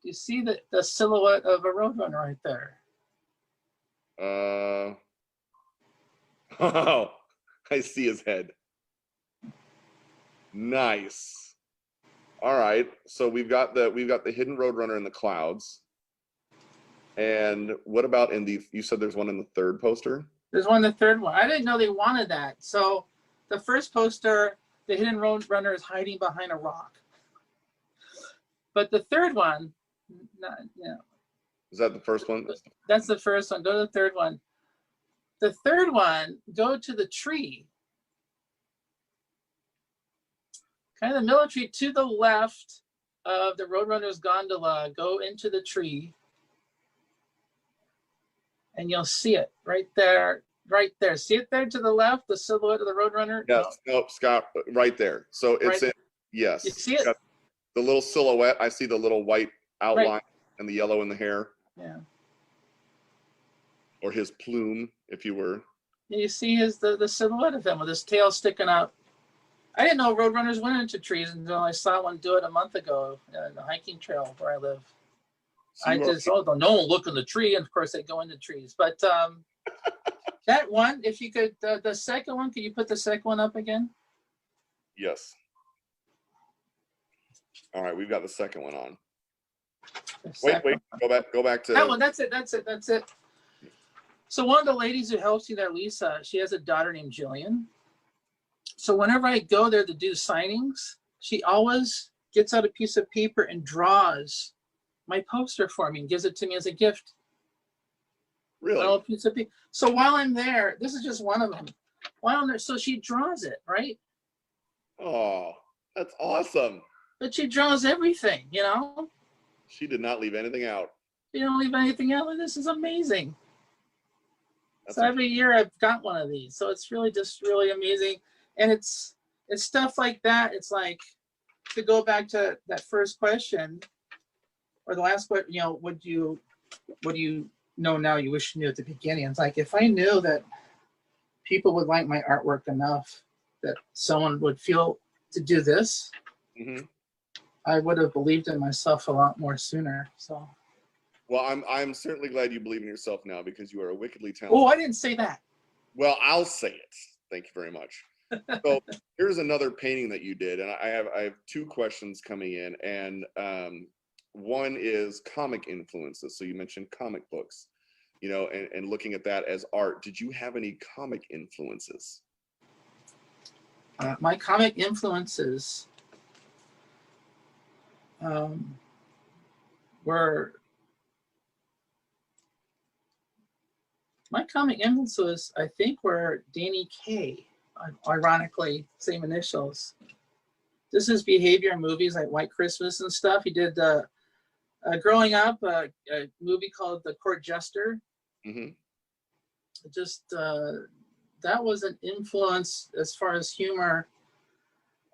you see the silhouette of a Roadrunner right there. Oh, I see his head. Nice. All right, so we've got the hidden Roadrunner in the clouds. And what about in the, you said there's one in the third poster? There's one in the third one. I didn't know they wanted that. So the first poster, the hidden Roadrunner is hiding behind a rock. But the third one, Is that the first one? That's the first one. Go to the third one. The third one, go to the tree. Kind of the middle of the tree to the left of the Roadrunner's gondola. Go into the tree. And you'll see it right there, right there. See it there to the left, the silhouette of the Roadrunner? Yes, no, Scott, right there. So it's right. Yes. You see it? The little silhouette. I see the little white outline and the yellow in the hair. Yeah. Or his plume, if you were. You see the silhouette of him with his tail sticking out. I didn't know Roadrunners went into trees until I saw one do it a month ago in the hiking trail where I live. So I just, no one look in the tree, and of course they go into trees. But that one, if you could, the second one, could you put the second one up again? Yes. All right, we've got the second one on. Wait, go back to that one. That's it. So one of the ladies who helps you there, Lisa, she has a daughter named Jillian. So whenever I go there to do signings, she always gets out a piece of paper and draws my poster for me and gives it to me as a gift. Really? Piece of paper. So while I'm there, this is just one of them. While I'm there, so she draws it, right? Oh, that's awesome. But she draws everything, She did not leave anything out. She don't leave anything out. This is amazing. So every year I've got one of these. So it's really just really amazing. And it's stuff like that. It's like, to go back to that first question, or the last question, what do you know now you wish you knew at the beginning? It's like, if I knew that people would like my artwork enough that someone would feel to do this, I would have believed in myself a lot more sooner. So. Well, I'm certainly glad you believe in yourself now, because you are a wickedly talented. Oh, I didn't say that. Well, I'll say it. Thank you very much. So here's another painting that you did, and I have two questions coming in, and one is comic influences. So you mentioned comic books, and looking at that as art. Did you have any comic influences? My comic influences were. My comic influences, I think, were Danny Kaye, ironically, same initials. This is behavior in movies like White Christmas and stuff. He did, growing up, a movie called The Court Jester. Just, that was an influence as far as humor.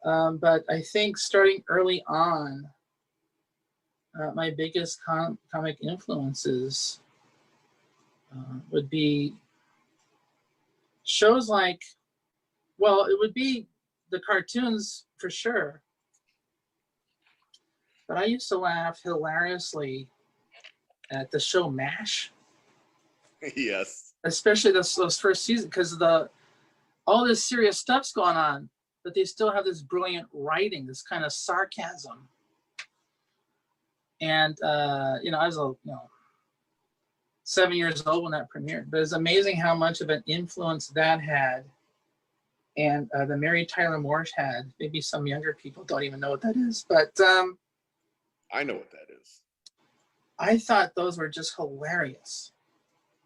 But I think starting early on, my biggest comic influences would be shows like, well, it would be the cartoons for sure. But I used to laugh hilariously at the show MASH. Yes. Especially those first seasons, because all this serious stuff's going on, but they still have this brilliant writing, this kind of sarcasm. And you know, I was 7 years old when that premiered, but it's amazing how much of an influence that had, and the Mary Tyler Moore had. Maybe some younger people don't even know what that is, but I know what that is. I thought those were just hilarious.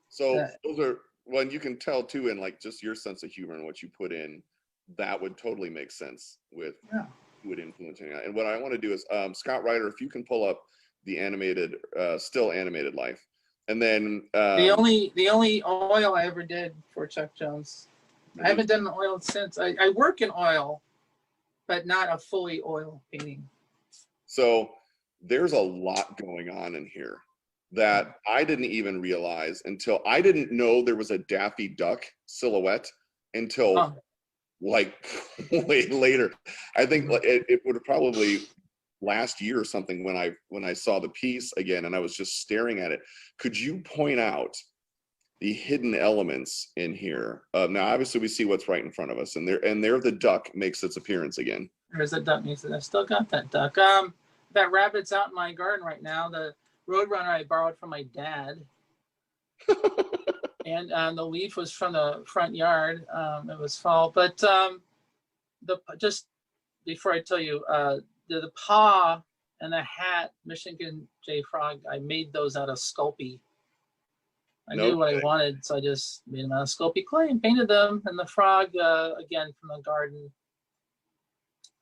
So those are, well, and you can tell too, in like just your sense of humor and what you put in, that would totally make sense with who would influence it. And what I want to do is, Scott Ryder, if you can pull up the animated, still animated life, and then the only oil I ever did for Chuck Jones. I haven't done oil since. I work in oil, but not a fully oil painting. So there's a lot going on in here that I didn't even realize until I didn't know there was a Daffy Duck silhouette until like way later. I think it would have probably last year or something when I saw the piece again and I was just staring at it. Could you point out the hidden elements in here? Now obviously we see what's right in front of us, and there the duck makes its appearance again. There's a duck. I still got that duck. That rabbit's out in my garden right now. The Roadrunner I borrowed from my dad. And the leaf was from the front yard. It was fall, but just before I tell you, the paw and the hat, Michigan J. Frog, I made those out of Sculpey. I knew what I wanted, so I just made them out of Sculpey clay and painted them. And the frog, again, from the garden.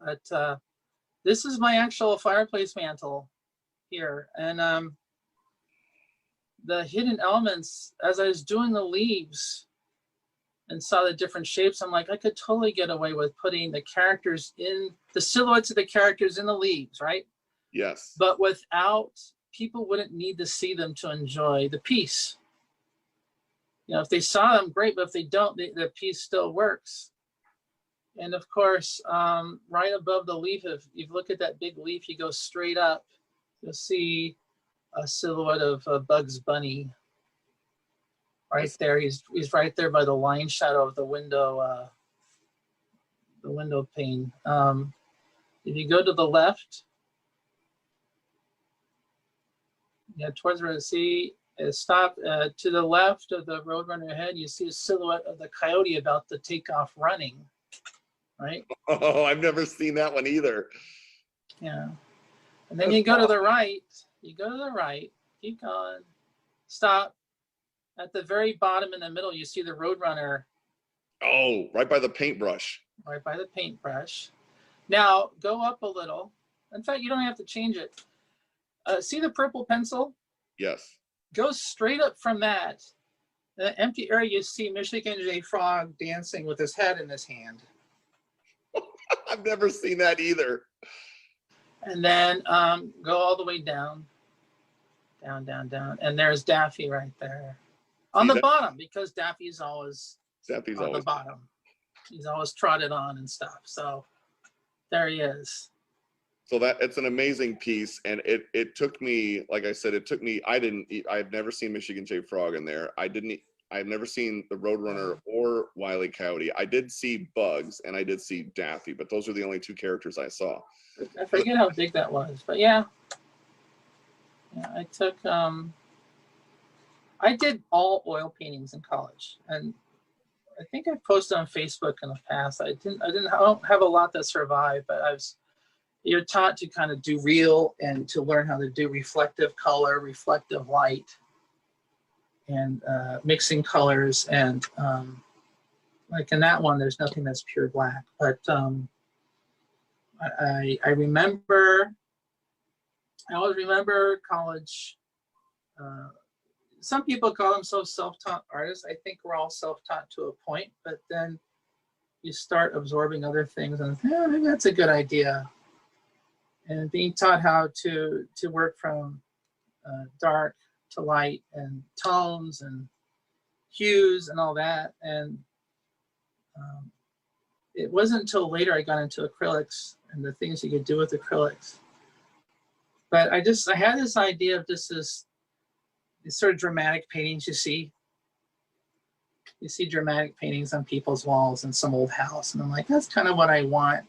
But this is my actual fireplace mantle here. And the hidden elements, as I was doing the leaves and saw the different shapes, I'm like, I could totally get away with putting the characters in, the silhouettes of the characters in the leaves, right? Yes. But without, people wouldn't need to see them to enjoy the piece. You know, if they saw them, great, but if they don't, the piece still works. And of course, right above the leaf, if you look at that big leaf, you go straight up, you'll see a silhouette of Bugs Bunny right there. He's right there by the line shadow of the window pane. If you go to the left, towards where you see stop to the left of the Roadrunner ahead, you see a silhouette of the coyote about to take off running, right? Oh, I've never seen that one either. Yeah. And then you go to the right, keep going, stop. At the very bottom in the middle, you see the Roadrunner. Oh, right by the paintbrush. Right by the paintbrush. Now, go up a little. In fact, you don't have to change it. See the purple pencil? Yes. Go straight up from that. The empty area, you see Michigan J. Frog dancing with his head in his hand. I've never seen that either. And then go all the way down. Down. And there's Daffy right there. On the bottom, because Daffy's always on the bottom. He's always trotted on and stuff. So there he is. So it's an amazing piece, and it took me, like I said, I've never seen Michigan J. Frog in there. I've never seen the Roadrunner or Wile E. Coyote. I did see Bugs and I did see Daffy, but those are the only two characters I saw. I forget how big that was, but yeah. I took I did all oil paintings in college, and I think I posted on Facebook in the past. I don't have a lot that survived, but you're taught to kind of do real and to learn how to do reflective color, reflective light, and mixing colors. And like in that one, there's nothing that's pure black. But I always remember college. Some people call themselves self-taught artists. I think we're all self-taught to a point, but then you start absorbing other things and maybe that's a good idea. And being taught how to work from dark to light and tones and hues and all that. And it wasn't until later I got into acrylics and the things you could do with acrylics. But I had this idea of just these sort of dramatic paintings you see you see dramatic paintings on people's walls in some old house, and I'm like, that's kind of what I want.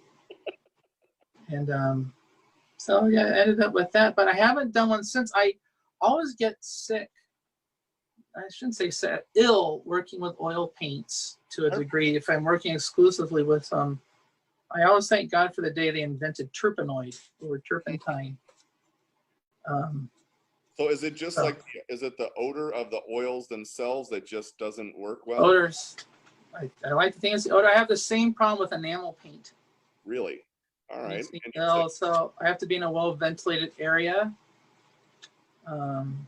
And so yeah, I ended up with that, but I haven't done one since. I always get sick. I shouldn't say sick, ill working with oil paints to a degree. If I'm working exclusively with I always thank God for the day they invented terpenoid or turpentine. So is it just like, is it the odor of the oils themselves that just doesn't work well? Odors. I like to think it's the odor. I have the same problem with enamel paint. Really? All right. So I have to be in a well-ventilated area.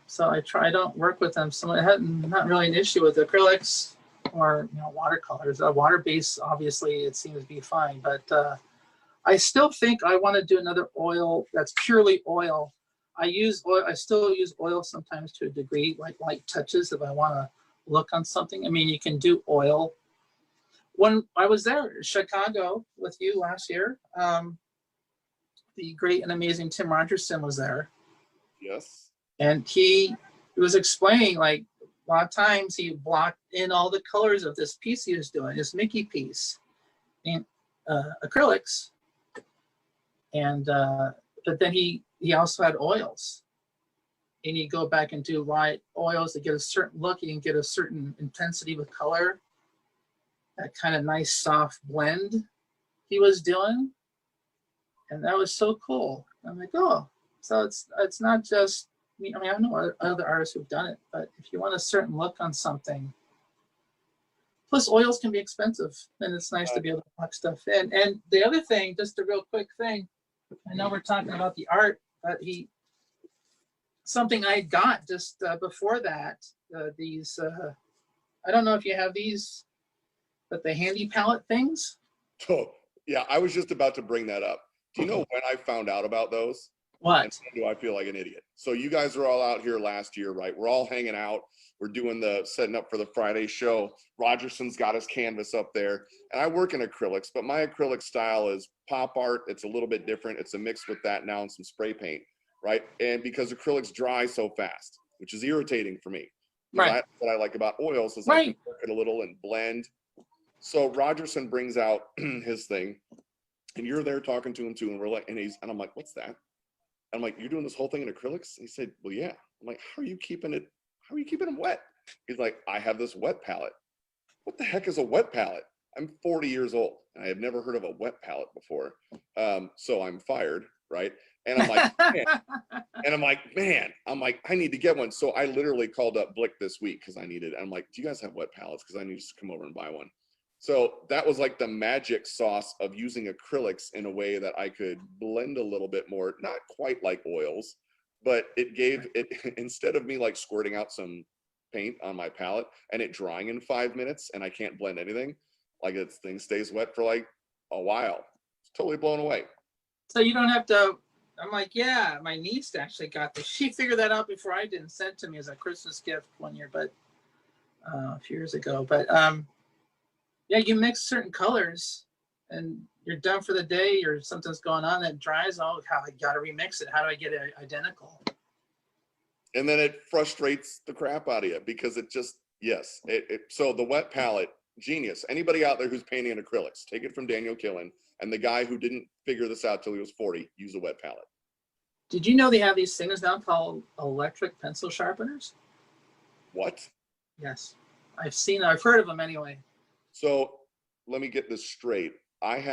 So I don't work with them. So I had not really an issue with acrylics or watercolors. Water-based, obviously, it seems to be fine. But I still think I want to do another oil that's purely oil. I still use oil sometimes to a degree, like light touches if I want to look on something. I mean, you can do oil. When I was there in Chicago with you last year, the great and amazing Tim Rogerson was there. Yes. And he was explaining, like, a lot of times he blocked in all the colors of this piece he was doing, this Mickey piece, in acrylics. And but then he also had oils. And you go back and do light oils to get a certain look. You can get a certain intensity with color. That kind of nice soft blend he was doing. And that was so cool. I'm like, oh, so it's not just me. I mean, I know other artists who've done it, but if you want a certain look on something, plus oils can be expensive, and it's nice to be able to lock stuff in. And the other thing, just a real quick thing, I know we're talking about the art, but something I got just before that, these, I don't know if you have these, but the handy palette things. Oh, yeah, I was just about to bring that up. Do you know when I found out about those? What? And do I feel like an idiot? So you guys are all out here last year, right? We're all hanging out. We're doing setting up for the Friday show. Rogerson's got his canvas up there. And I work in acrylics, but my acrylic style is pop art. It's a little bit different. It's a mix with that now and some spray paint, right? And because acrylics dry so fast, which is irritating for me. Right. What I like about oils is I can work it a little and blend. So Rogerson brings out his thing, and you're there talking to him too, and we're like, and I'm like, what's that? I'm like, you're doing this whole thing in acrylics? And he said, well, yeah. I'm like, how are you keeping them wet? He's like, I have this wet palette. What the heck is a wet palette? I'm 40 years old, and I have never heard of a wet palette before. So I'm fired, right? And I'm like, man, I need to get one. So I literally called up Blick this week because I needed. I'm like, do you guys have wet palettes? Because I need to come over and buy one. So that was like the magic sauce of using acrylics in a way that I could blend a little bit more, not quite like oils, but it gave it, instead of me like squirting out some paint on my palette and it drying in 5 minutes and I can't blend anything, like this thing stays wet for like a while. It's totally blown away. So you don't have to, I'm like, yeah, my niece actually got this. She figured that out before I did and sent to me as a Christmas gift one year, but a few years ago. But yeah, you mix certain colors and you're done for the day or something's going on that dries. Oh, how I got to remix it. How do I get it identical? And then it frustrates the crap out of you because it just, yes. So the wet palette, genius. Anybody out there who's painting in acrylics, take it from Daniel Killen. And the guy who didn't figure this out till he was 40, use a wet palette. Did you know they have these things now called electric pencil sharpeners? What? Yes. I've heard of them anyway. So let me get this straight. This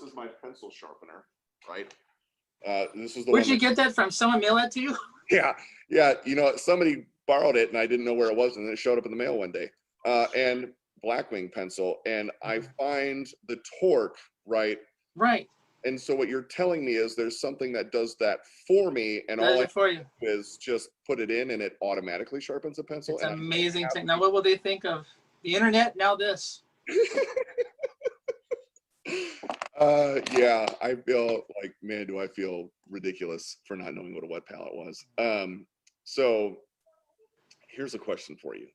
is my pencil sharpener, right? This is the Where'd you get that from? Someone mail that to you? Yeah. You know, somebody borrowed it and I didn't know where it was, and then it showed up in the mail one day. And Blackwing pencil, and I find the torque, right? Right. And so what you're telling me is there's something that does that for me, and all I do is just put it in and it automatically sharpens a pencil. It's amazing thing. Now what will they think of the internet? Now this. Yeah, I feel like, man, do I feel ridiculous for not knowing what a wet palette was. So here's a question for you.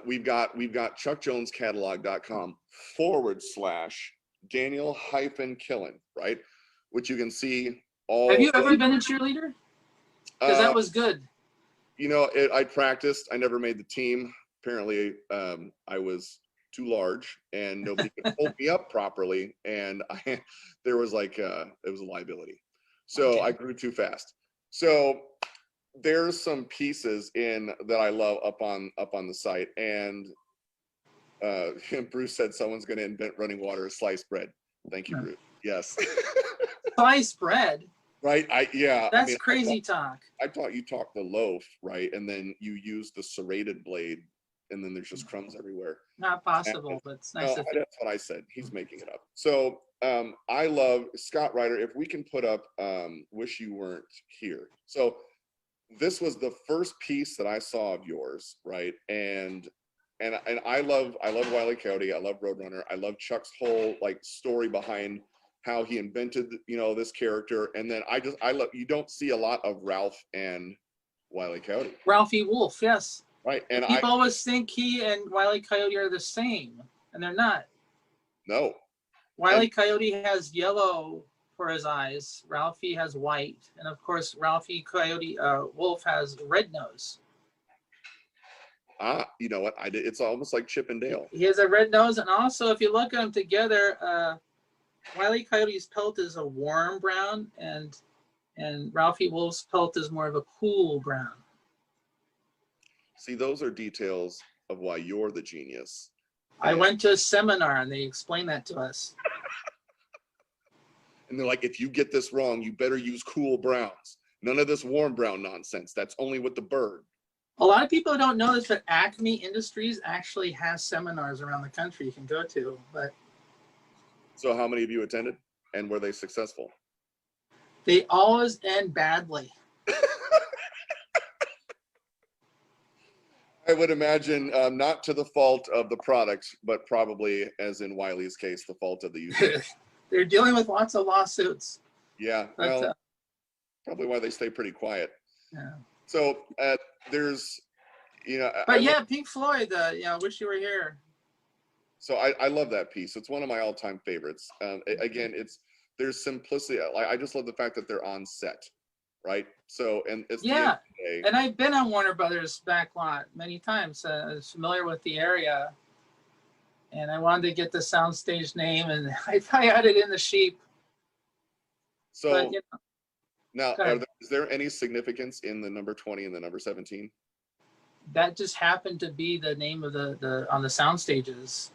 We've got chuckjones.catalog.com/Daniel-Killen, right? Which you can see all. Have you ever been a cheerleader? Because that was good. You know, I practiced. I never made the team, apparently I was too large and nobody could hold me up properly, and there was like it was a liability. So I grew too fast. So there's some pieces in that I love up on the site, and Bruce said someone's going to invent running water as sliced bread. Thank you, Bruce. Yes. Sliced bread. Right. That's crazy talk. I thought you talked the loaf, right, and then you use the serrated blade, and then there's just crumbs everywhere. Not possible, but it's nice. No, that's what I said. He's making it up. So I love Scott Ryder. If we can put up "Wish You Weren't Here." So this was the first piece that I saw of yours, right? And I love Wile E. Coyote. I love Roadrunner. I love Chuck's whole like story behind how he invented, you know, this character. And then I love, you don't see a lot of Ralph and Wile E. Coyote. Ralphie Wolf, yes. Right. And people always think he and Wile E. Coyote are the same, and they're not. No. Wile E. Coyote has yellow for his eyes. Ralphie has white, and of course, Ralphie Coyote Wolf has red nose. You know what? It's almost like Chip and Dale. He has a red nose, and also, if you look at them together, Wile E. Coyote's pelt is a warm brown, and Ralphie Wolf's pelt is more of a cool brown. See, those are details of why you're the genius. I went to a seminar and they explained that to us. And they're like, if you get this wrong, you better use cool browns. None of this warm brown nonsense. That's only with the bird. A lot of people don't know this, but Acme Industries actually has seminars around the country you can go to. But so how many of you attended, and were they successful? They always end badly. I would imagine not to the fault of the product, but probably, as in Wiley's case, the fault of the user. They're dealing with lots of lawsuits. Yeah, but, well, probably why they stay pretty quiet. Yeah. So there's, you know. But yeah, Pink Floyd, you know, Wish You Were Here. So I love that piece. It's one of my all-time favorites. Again, there's simplicity. I just love the fact that they're on set, right? So, and it's yeah, and I've been on Warner Brothers back lot many times. I was familiar with the area, and I wanted to get the soundstage name, and I added in the sheep. So but, you know, now, is there any significance in the number 20 and the number 17? That just happened to be the name of the on the sound stages.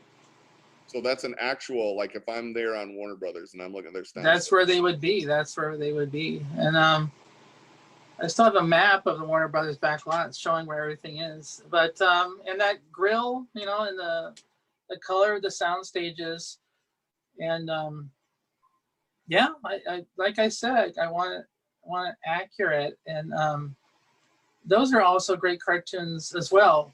So that's an actual, like if I'm there on Warner Brothers and I'm looking at their sound. That's where they would be. That's where they would be. And I still have a map of the Warner Brothers back lot showing where everything is. But and that grill, you know, and the color of the sound stages, and yeah, I like I said, I want it accurate, and those are also great cartoons as well.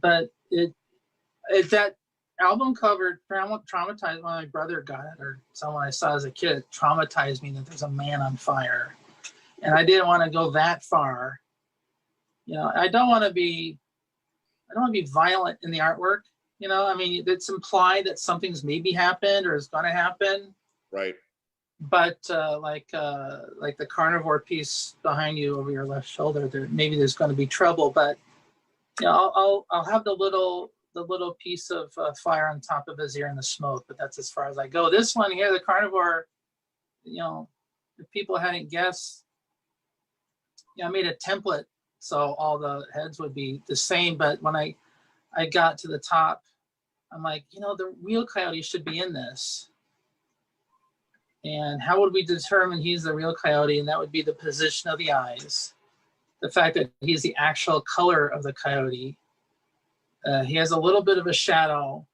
But that album cover traumatized when my brother got it, or someone I saw as a kid. It traumatized me that there's a man on fire, and I didn't want to go that far. You know, I don't want to be violent in the artwork. You know, I mean, it's implied that something's maybe happened or is going to happen. Right. But like the carnivore piece behind you over your left shoulder, maybe there's going to be trouble. But you know, I'll have the little piece of fire on top of his ear and the smoke, but that's as far as I go. This one here, the carnivore, you know, if people hadn't guessed, you know, I made a template so all the heads would be the same. But when I got to the top, I'm like, you know, the real coyote should be in this. And how would we determine he's the real coyote? And that would be the position of the eyes, the fact that he's the actual color of the coyote. He has a little bit of a shadow,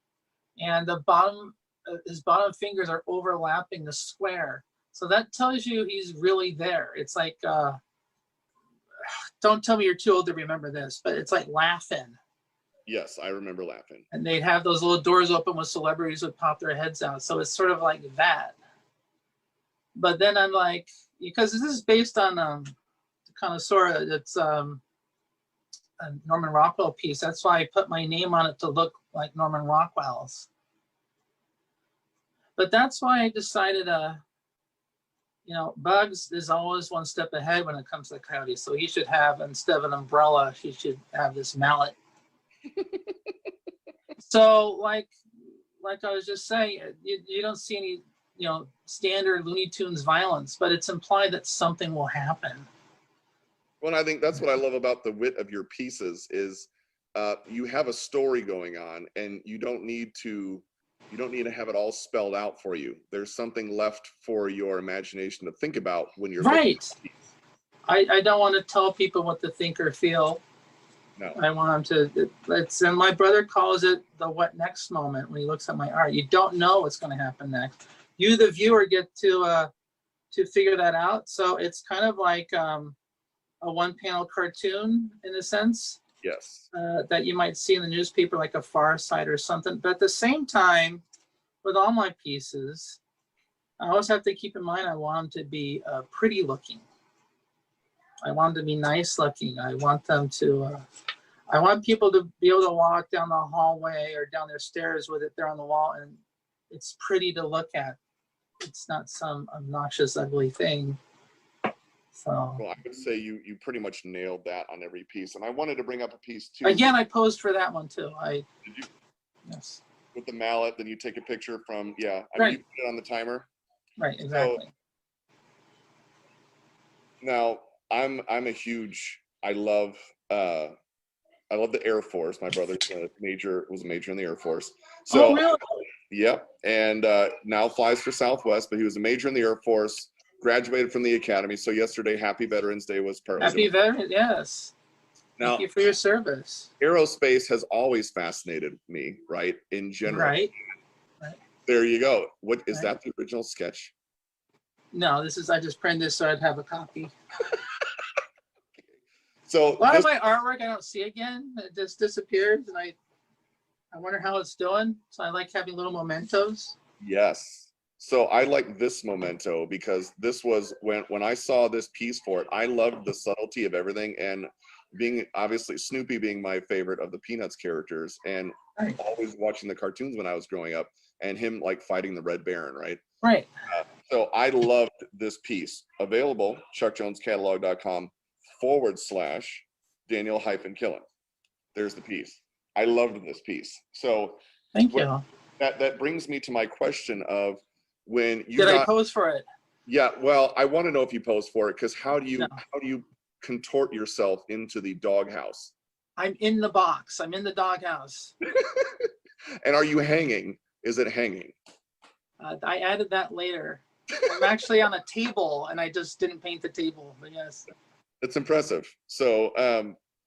and his bottom fingers are overlapping the square. So that tells you he's really there. It's like, don't tell me you're too old to remember this, but it's like Laughing. Yes, I remember Laughing. And they'd have those little doors open with celebrities would pop their heads out. So it's sort of like that. But then I'm like, because this is based on Connoisseur, it's a Norman Rockwell piece. That's why I put my name on it to look like Norman Rockwell's. But that's why I decided, you know, Bugs is always one step ahead when it comes to Coyote. So he should have, instead of an umbrella, he should have this mallet. So like I was just saying, you don't see any, you know, standard Looney Tunes violence, but it's implied that something will happen. Well, I think that's what I love about the wit of your pieces is you have a story going on, and you don't need to have it all spelled out for you. There's something left for your imagination to think about when you're right. I don't want to tell people what to think or feel. No. I want them to. And my brother calls it the "what next" moment when he looks at my art. You don't know what's going to happen next. You, the viewer, get to figure that out. So it's kind of like a one-panel cartoon in a sense. Yes. That you might see in the newspaper, like a Far Side or something. But at the same time, with all my pieces, I always have to keep in mind I want them to be pretty looking. I want them to be nice looking. I want them to. I want people to be able to walk down the hallway or down their stairs with it there on the wall, and it's pretty to look at. It's not some obnoxious, ugly thing. So. Well, I would say you pretty much nailed that on every piece. And I wanted to bring up a piece too. Again, I posed for that one too. Did you? Yes. With the mallet, then you take a picture from, yeah. I right. mean, you put it on the timer. Right, exactly. So, now, I'm a huge, I love the Air Force. My brother was a major in the Air Force. So, oh, really? Yep. And now flies for Southwest, but he was a major in the Air Force, graduated from the academy. So yesterday, Happy Veterans Day was partly. Happy Veterans, yes. Now, thank you for your service. Aerospace has always fascinated me, right? In general. Right. There you go. What is right. that the original sketch? No, this is, I just printed this so I'd have a copy. So a lot of my artwork I don't see again. It just disappears, and I wonder how it's doing. So I like having little mementos. Yes. So I like this memento because this was when I saw this piece for it, I loved the subtlety of everything, and being obviously Snoopy being my favorite of the Peanuts characters, and right. always watching the cartoons when I was growing up, and him like fighting the Red Baron, right? Right. So I loved this piece. Available, chuckjonescatalog.com/Daniel-Killen. There's the piece. I loved this piece. So thank you. That brings me to my question of when you I pose for it? Yeah, well, I want to know if you pose for it, because how do you contort yourself into the doghouse? I'm in the box. I'm in the doghouse. And are you hanging? Is it hanging? I added that later. I'm actually on a table, and I just didn't paint the table, but yes. It's impressive. So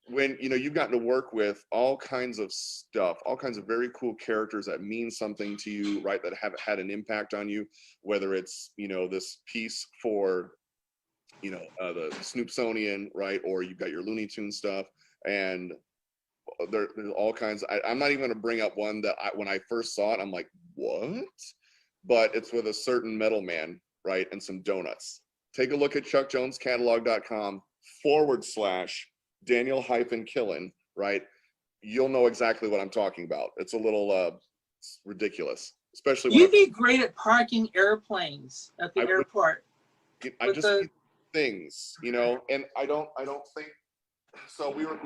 when you've gotten to work with all kinds of stuff, all kinds of very cool characters that mean something to you, right, that have had an impact on you, whether it's this piece for the Snoopsonian, right, or you've got your Looney Tunes stuff, and there's all kinds. I'm not even going to bring up one that when I first saw it, I'm like, what? But it's with a certain metal man, right, and some donuts. Take a look at chuckjonescatalog.com/Daniel-Killen, right? You'll know exactly what I'm talking about. It's a little ridiculous, especially when you'd be great at parking airplanes at the airport. I just see things, and I don't think so. We were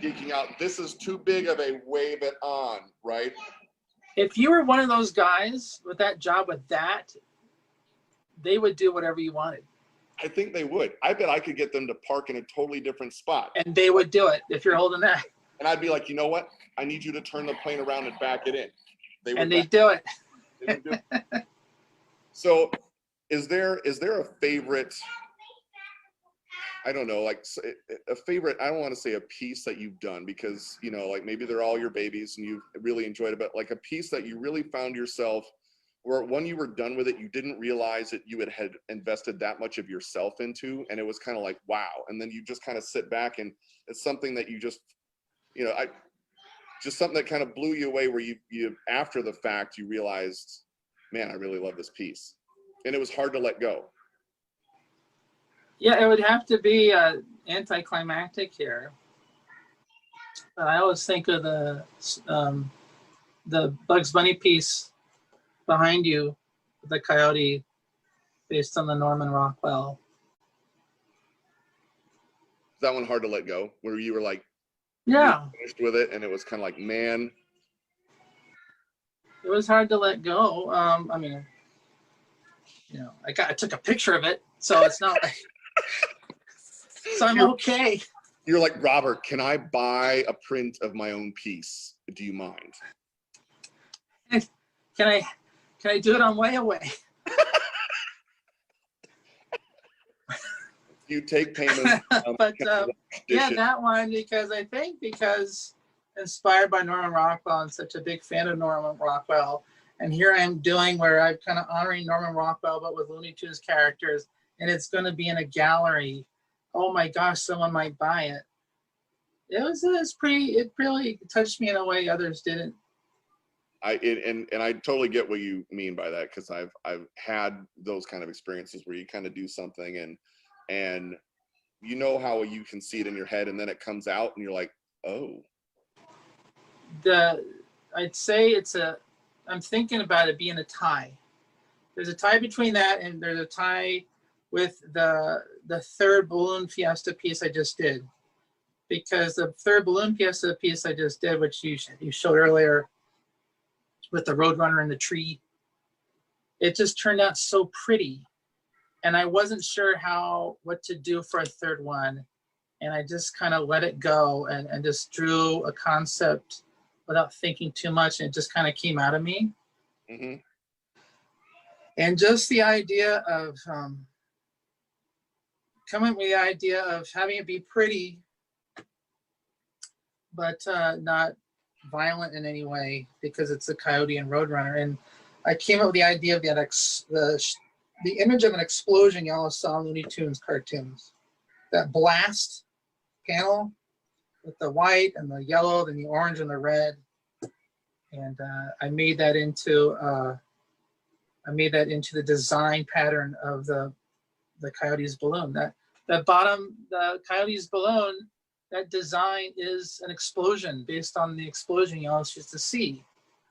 geeking out. This is too big of a wave it on, right? If you were one of those guys with that job with that, they would do whatever you wanted. I think they would. I bet I could get them to park in a totally different spot. And they would do it if you're holding that. And I'd be like, you know what? I need you to turn the plane around and back it in. They do it. They would do it. So is there a favorite, I don't know, like a favorite, I don't want to say a piece that you've done, because, like maybe they're all your babies and you've really enjoyed it, but like a piece that you really found yourself where when you were done with it, you didn't realize that you had invested that much of yourself into, and it was kind of like, wow. And then you just kind of sit back, and it's something that you just, just something that kind of blew you away, where you after the fact, you realized, man, I really love this piece. And it was hard to let go. Yeah, it would have to be anticlimactic here. But I always think of the Bugs Bunny piece behind you, the coyote, based on the Norman Rockwell. Is that one hard to let go, where you were like, Yeah. Finished with it, and it was kind of like, man. It was hard to let go. I mean, I took a picture of it, so it's not like, so I'm okay. You're like, Robert, can I buy a print of my own piece? Do you mind? Can I do it on way away? You take payments. But yeah, that one, because inspired by Norman Rockwell, I'm such a big fan of Norman Rockwell. And here I'm doing where I'm kind of honoring Norman Rockwell, but with Looney Tunes characters, and it's going to be in a gallery. Oh my gosh, someone might buy it. It really touched me in a way others didn't. And I totally get what you mean by that, because I've had those kind of experiences where you kind of do something and you know how you can see it in your head, and then it comes out and you're like, oh. I'd say I'm thinking about it being a tie. There's a tie between that, and there's a tie with the third Balloon Fiesta piece I just did. Because the third Balloon Fiesta piece I just did, which you showed earlier with the Roadrunner in the tree, it just turned out so pretty. And I wasn't sure what to do for a third one. And I just kind of let it go and just drew a concept without thinking too much. And it just kind of came out of me. Mm-hmm. And just the idea of coming up with the idea of having it be pretty, but not violent in any way, because it's a coyote and Roadrunner. And I came up with the idea of the image of an explosion you all saw in Looney Tunes cartoons. That blast panel with the white and the yellow and the orange and the red. And I made that into the design pattern of the coyote's balloon. The coyote's balloon, that design is an explosion based on the explosion you all used to see.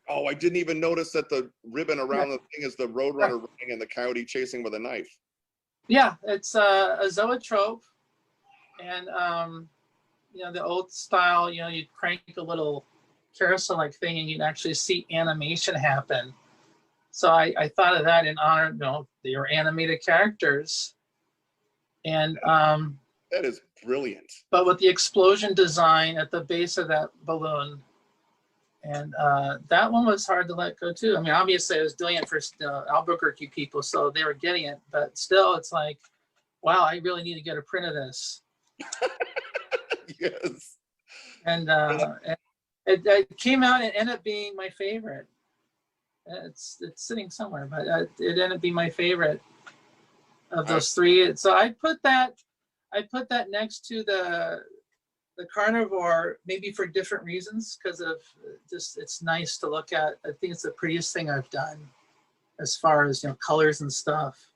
Oh, I didn't even notice that the ribbon around the thing is the Roadrunner running and the coyote chasing with a knife. Yeah, it's a zoetrope, and the old style. You'd crank a little carousel-like thing, and you'd actually see animation happen. So I thought of that in honor. They were animated characters, and that is brilliant. But with the explosion design at the base of that balloon. And that one was hard to let go too. I mean, obviously I was doing it for Albuquerque people, so they were getting it. But still, it's like, wow, I really need to get a print of this. Yes. And it came out and ended up being my favorite. It's sitting somewhere, but it ended up being my favorite of those three. So I put that next to the carnivore, maybe for different reasons, because of just it's nice to look at. I think it's the prettiest thing I've done as far as colors and stuff.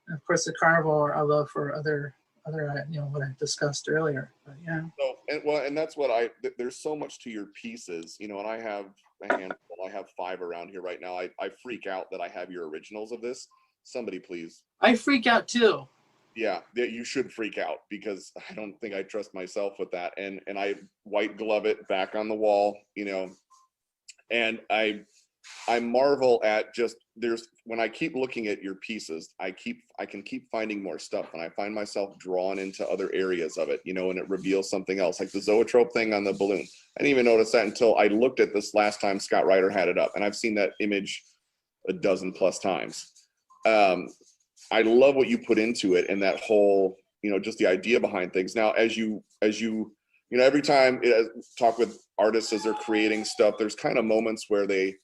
And of course, the carnivore I love for other what I discussed earlier. But yeah. So and that's what there's so much to your pieces, and I have a handful. I have 5 around here right now. I freak out that I have your originals of this. Somebody please. I freak out too. Yeah, you should freak out, because I don't think I trust myself with that. And I white glove it back on the wall, and I marvel at just when I keep looking at your pieces, I can keep finding more stuff, and I find myself drawn into other areas of it, and it reveals something else, like the zoetrope thing on the balloon. I didn't even notice that until I looked at this last time Scott Ryder had it up, and I've seen that image a dozen plus times. I love what you put into it, and that whole, just the idea behind things. Now, as you every time I talk with artists as they're creating stuff, there's kind of moments where they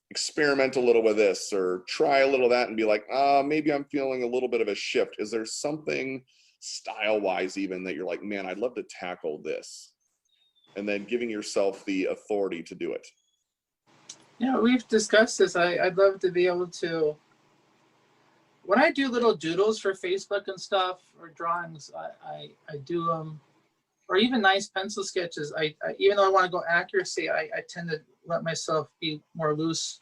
experiment a little with this or try a little of that and be like, maybe I'm feeling a little bit of a shift. Is there something style-wise even that you're like, man, I'd love to tackle this? And then giving yourself the authority to do it. Yeah, we've discussed this. I'd love to be able to, when I do little doodles for Facebook and stuff, or drawings, I do them, or even nice pencil sketches. I even though I want to go accuracy, I tend to let myself be more loose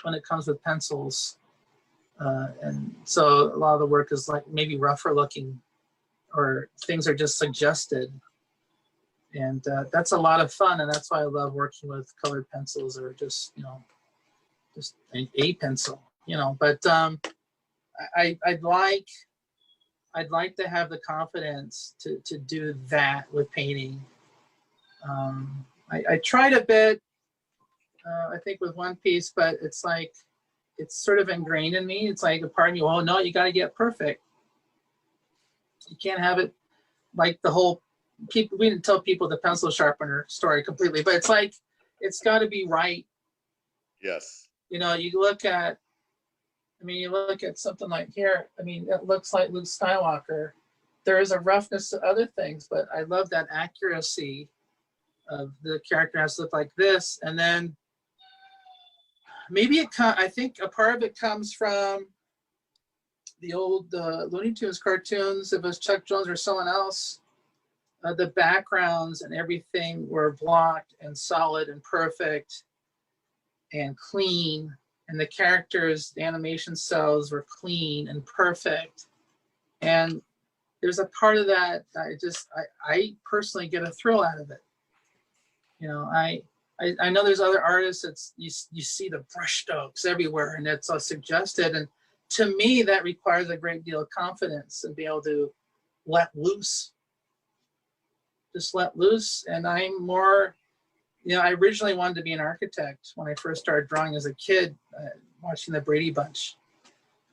when it comes with pencils. And so a lot of the work is like maybe rougher looking, or things are just suggested. And that's a lot of fun, and that's why I love working with colored pencils, or just, you know, just a pencil, you know. But I'd like to have the confidence to do that with painting. I tried a bit, I think, with one piece, but it's like, it's sort of ingrained in me. It's like a part of me, well, no, you got to get perfect. You can't have it like the whole people. We didn't tell people the pencil sharpener story completely, but it's like, it's got to be right. Yes. You know, you look at, I mean, you look at something like here, I mean, it looks like Luke Skywalker. There is a roughness to other things, but I love that accuracy of the character has to look like this. And then maybe I think a part of it comes from the old Looney Tunes cartoons. If it was Chuck Jones or someone else, the backgrounds and everything were blocked and solid and perfect and clean. And the characters, the animation cells were clean and perfect. And there's a part of that I personally get a thrill out of it. You know, I know there's other artists that's you see the brush strokes everywhere, and it's all suggested. And to me, that requires a great deal of confidence and be able to let loose. Just let loose. And I'm more, you know, I originally wanted to be an architect when I first started drawing as a kid, watching the Brady Bunch.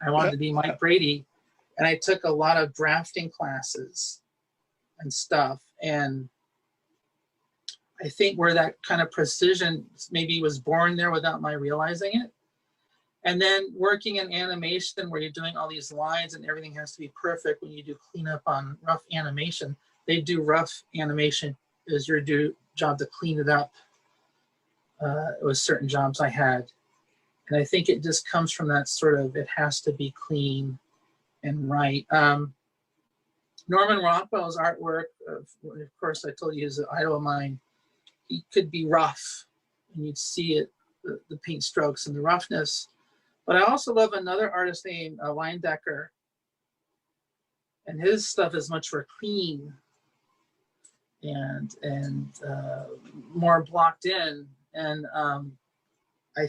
I wanted to be Mike Brady, and I took a lot of drafting classes and stuff. And I think where that kind of precision maybe was born there without my realizing it. And then working in animation where you're doing all these lines and everything has to be perfect. When you do cleanup on rough animation, they do rough animation is your job to clean it up. It was certain jobs I had. And I think it just comes from that sort of, it has to be clean and right. Norman Rockwell's artwork, of course, I told you, is an idol of mine. He could be rough, and you'd see it, the paint strokes and the roughness. But I also love another artist named Leindecker, and his stuff is much more clean and more blocked in. And I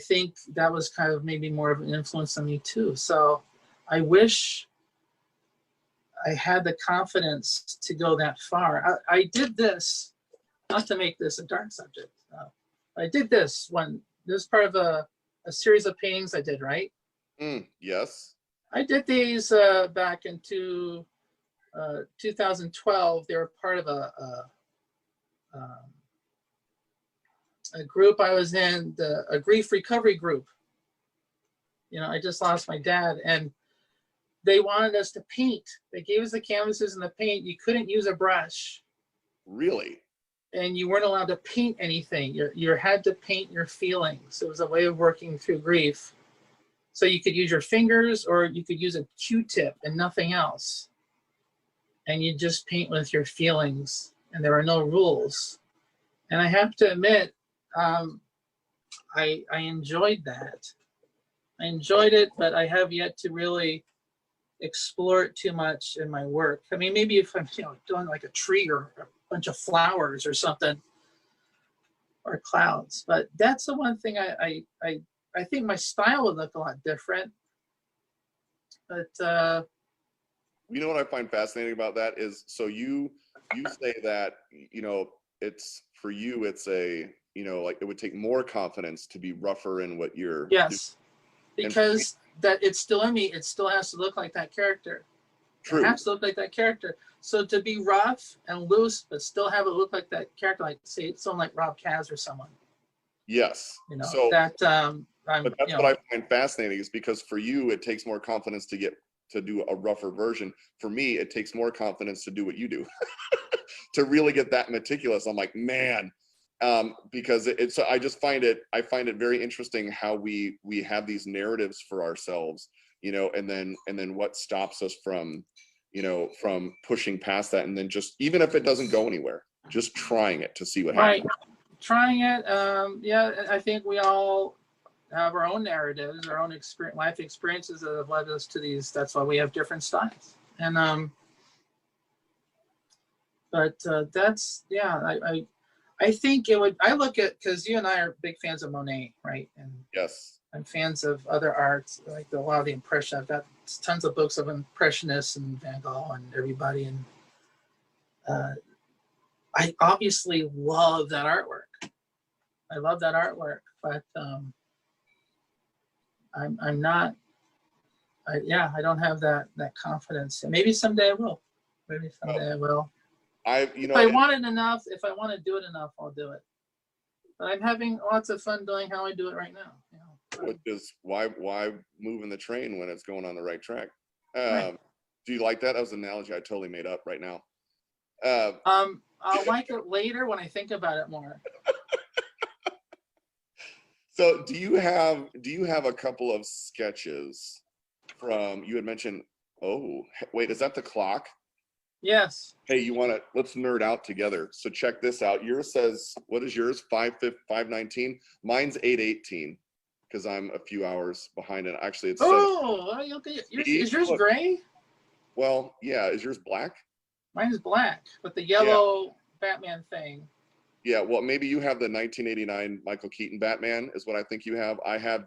think that was kind of maybe more of an influence on me too. So I wish I had the confidence to go that far. I did this, not to make this a dark subject. I did this when this was part of a series of paintings I did, right? Yes. I did these back in 2012. They were part of a group I was in, a grief recovery group. You know, I just lost my dad, and they wanted us to paint. They gave us the canvases and the paint. You couldn't use a brush. Really? And you weren't allowed to paint anything. You had to paint your feelings. It was a way of working through grief. So you could use your fingers, or you could use a Q-tip and nothing else. And you just paint with your feelings, and there are no rules. And I have to admit, I enjoyed that. I enjoyed it, but I have yet to really explore it too much in my work. I mean, maybe if I'm, you know, doing like a tree or a bunch of flowers or something, or clouds. But that's the one thing I think my style would look a lot different. But you know what I find fascinating about that is, so you say that, you know, it's for you, it's a, you know, like it would take more confidence to be rougher in what you're. Yes, because that it's still in me. It still has to look like that character. True. It has to look like that character. So to be rough and loose, but still have it look like that character, like say someone like Rob Kaz or someone. Yes. You know, so that but that's what I find fascinating, is because for you it takes more confidence to do a rougher version. For me, it takes more confidence to do what you do. To really get that meticulous. I'm like, man, because it's, I find it very interesting how we have these narratives for ourselves, you know, and then what stops us from, you know, from pushing past that, and then just, even if it doesn't go anywhere, just trying it to see what happens. Right. Trying it. Yeah, I think we all have our own narratives, our own life experiences that have led us to these. That's why we have different styles. And But that's, yeah, I think it would, I look at, because you and I are big fans of Monet, right? And Yes. I'm fans of other arts, like a lot of the Impression. I've got tons of books of Impressionists and Van Gogh and everybody. And I obviously love that artwork. I love that artwork, but I'm not, I don't have that confidence. And maybe someday I will. Maybe someday I will. If I want it enough, if I want to do it enough, I'll do it. But I'm having lots of fun doing how I do it right now. You know? Which is why moving the train when it's going on the right track? Right. Do you like that? That was an analogy I totally made up right now. I'll like it later when I think about it more. So do you have a couple of sketches from, you had mentioned, oh wait, is that the clock? Yes. Hey, let's nerd out together. So check this out. Yours says, what is yours? 5:19. Mine's 8:18 because I'm a few hours behind it. Actually, it's okay. Is yours gray? Well, yeah. Is yours black? Mine is black with the yellow Batman thing. Yeah, well, maybe you have the 1989 Michael Keaton Batman is what I think you have. I have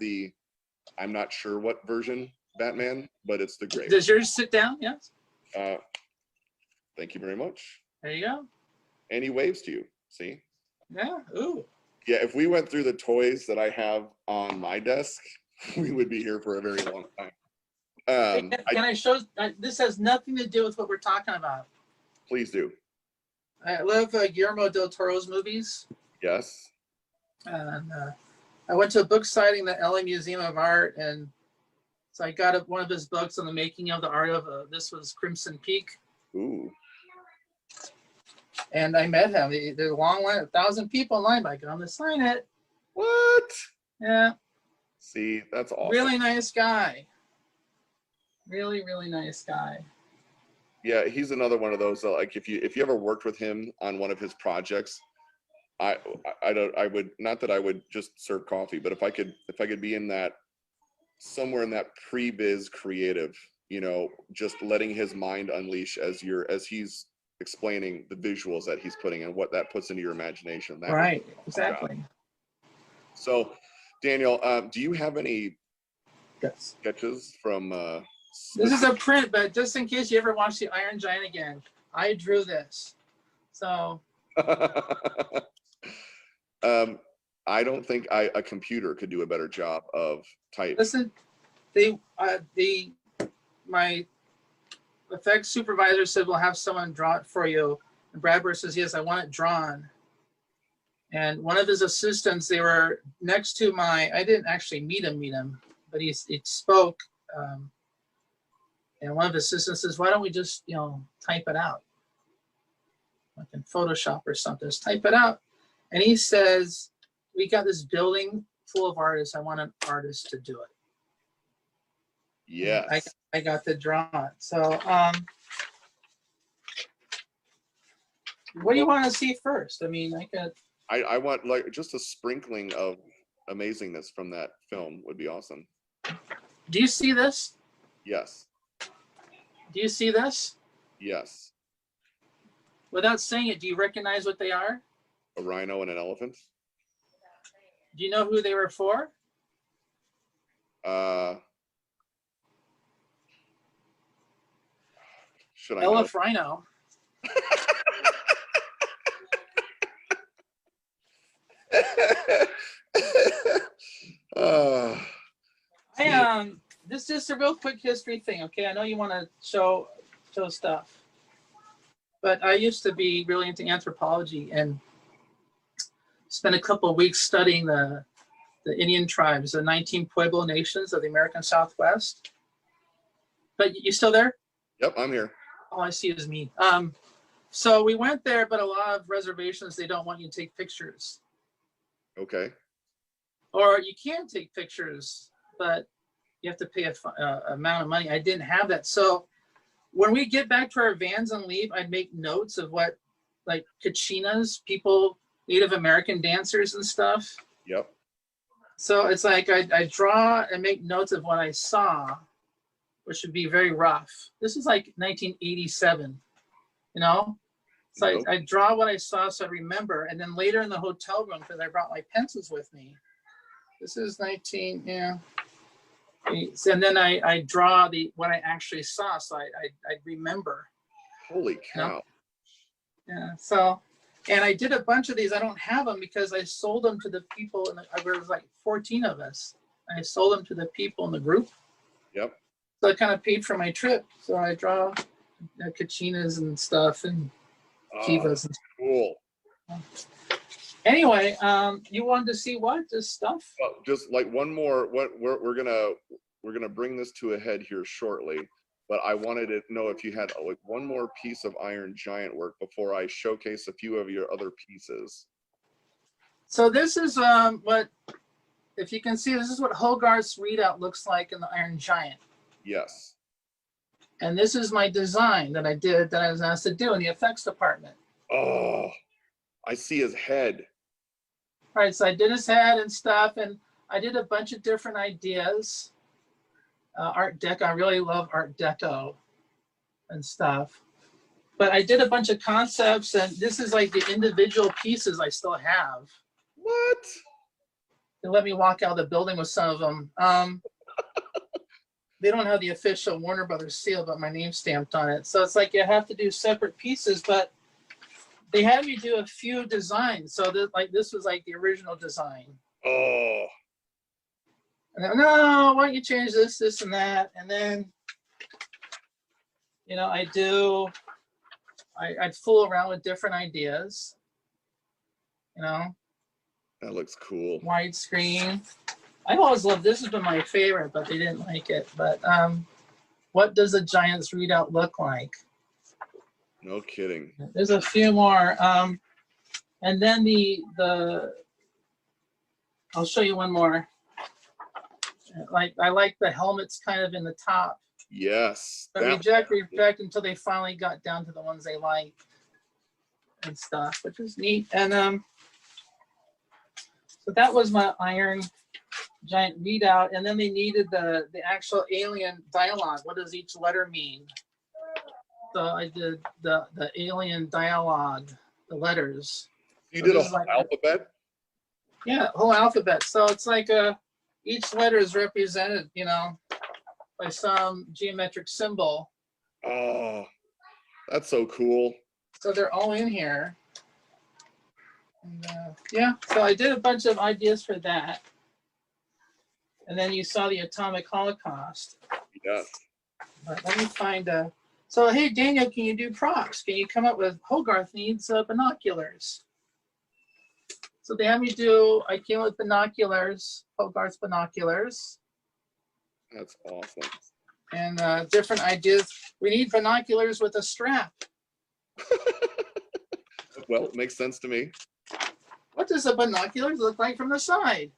I'm not sure what version Batman, but it's the gray. Does yours sit down? Yes. Thank you very much. There you go. And he waves to you. See? Yeah. Ooh. Yeah, if we went through the toys that I have on my desk, we would be here for a very long time. Can I show? This has nothing to do with what we're talking about. Please do. I love Guillermo del Toro's movies. Yes. And I went to a book signing at the LA Museum of Art, and so I got one of his books on the making of the art of this was Crimson Peak. Ooh. And I met him. There's a long line, 1,000 people in line. But I got him to sign it. What? Yeah. See, that's awesome. Really nice guy. Really, really nice guy. Yeah, he's another one of those. Like, if you ever worked with him on one of his projects, I would, not that I would just serve coffee, but if I could be in that, somewhere in that pre-biz creative, just letting his mind unleash as he's explaining the visuals that he's putting and what that puts into your imagination. Right, exactly. So, Daniel, do you have any Yes. sketches from? This is a print, but just in case you ever watch the Iron Giant again, I drew this. So. I don't think a computer could do a better job of type. Listen, my effects supervisor said we'll have someone draw it for you. And Bradbury says, yes, I want it drawn. And one of his assistants, they were next to I didn't actually meet him, but he spoke. And one of his assistants says, why don't we just, type it out? Like in Photoshop or something, just type it out. And he says, we got this building full of artists. I want an artist to do it. Yes. I got to draw it. So what do you want to see first? I mean, I want like just a sprinkling of amazingness from that film would be awesome. Do you see this? Yes. Do you see this? Yes. Without saying it, do you recognize what they are? A rhino and an elephant. Do you know who they were for? Should I Elef Rhino. This is just a real quick history thing, okay? I know you want to show stuff, but I used to be really into anthropology and spent a couple of weeks studying the Indian tribes, the 19 Pueblo nations of the American Southwest. But you still there? Yep, I'm here. All I see is me. So we went there, but a lot of reservations, they don't want you to take pictures. Okay. Or you can take pictures, but you have to pay a amount of money. I didn't have that. So when we get back to our vans and leave, I'd make notes of what, like Kachinas, people, Native American dancers and stuff. Yep. So it's like I draw and make notes of what I saw, which would be very rough. This is like 1987, So Nope. I draw what I saw so I remember. And then later in the hotel room, because I brought my pencils with me. This is 19, yeah. And then I draw what I actually saw, so I remember. Holy cow. Yeah, so, and I did a bunch of these. I don't have them because I sold them to the people, and there was like 14 of us. I sold them to the people in the group. Yep. So I kind of paid for my trip. So I draw Kachinas and stuff and Chivas and stuff. Cool. Anyway, you wanted to see what? Just stuff? Well, just like one more, we're gonna bring this to a head here shortly, but I wanted to know if you had like one more piece of Iron Giant work before I showcase a few of your other pieces. So this is what, if you can see, this is what Hogarth's readout looks like in the Iron Giant. Yes. And this is my design that I did, that I was asked to do in the effects department. Oh, I see his head. All right, so I did his head and stuff, and I did a bunch of different ideas. Art Deco, I really love Art Deco and stuff. But I did a bunch of concepts, and this is like the individual pieces I still have. What? They let me walk out of the building with some of them. They don't have the official Warner Brothers seal, but my name's stamped on it. So it's like you have to do separate pieces, but they had me do a few designs. So like this was like the original design. Oh. And then, no, why don't you change this, this, and that? And then, you know, I'd fool around with different ideas. You know, That looks cool. widescreen. I've always loved, this has been my favorite, but they didn't like it. But what does a Giant's readout look like? No kidding. There's a few more. And then I'll show you one more. Like, I like the helmets kind of in the top. Yes. But reject until they finally got down to the ones they like and stuff, which is neat. And so that was my Iron Giant readout. And then they needed the actual alien dialogue. What does each letter mean? So I did the alien dialogue, the letters. You So did a this is whole like, alphabet? yeah, whole alphabet. So it's like each letter is represented, you know, by some geometric symbol. Oh, that's so cool. So they're all in here. And, yeah, so I did a bunch of ideas for that. And then you saw the atomic holocaust. Yes. But let me find a. So, hey, Daniel, can you do props? Can you come up with Hogarth needs binoculars? So they had me do, I came with binoculars, Hogarth's binoculars. That's awesome. And different ideas. We need binoculars with a strap. Well, it makes sense to me. What does the binoculars look like from the side?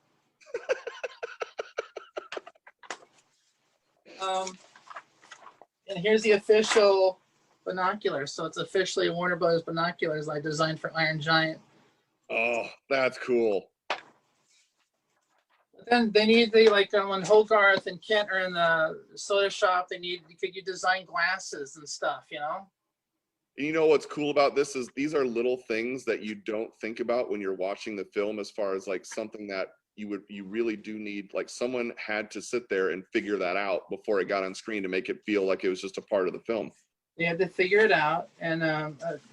And here's the official binoculars. So it's officially Warner Brothers binoculars I designed for Iron Giant. Oh, that's cool. But then they need like when Hogarth and Kent are in the soda shop, could you design glasses and stuff, you know? And you know what's cool about this is these are little things that you don't think about when you're watching the film, as far as like something that you really do need, like someone had to sit there and figure that out before it got on screen to make it feel like it was just a part of the film. They had to figure it out. And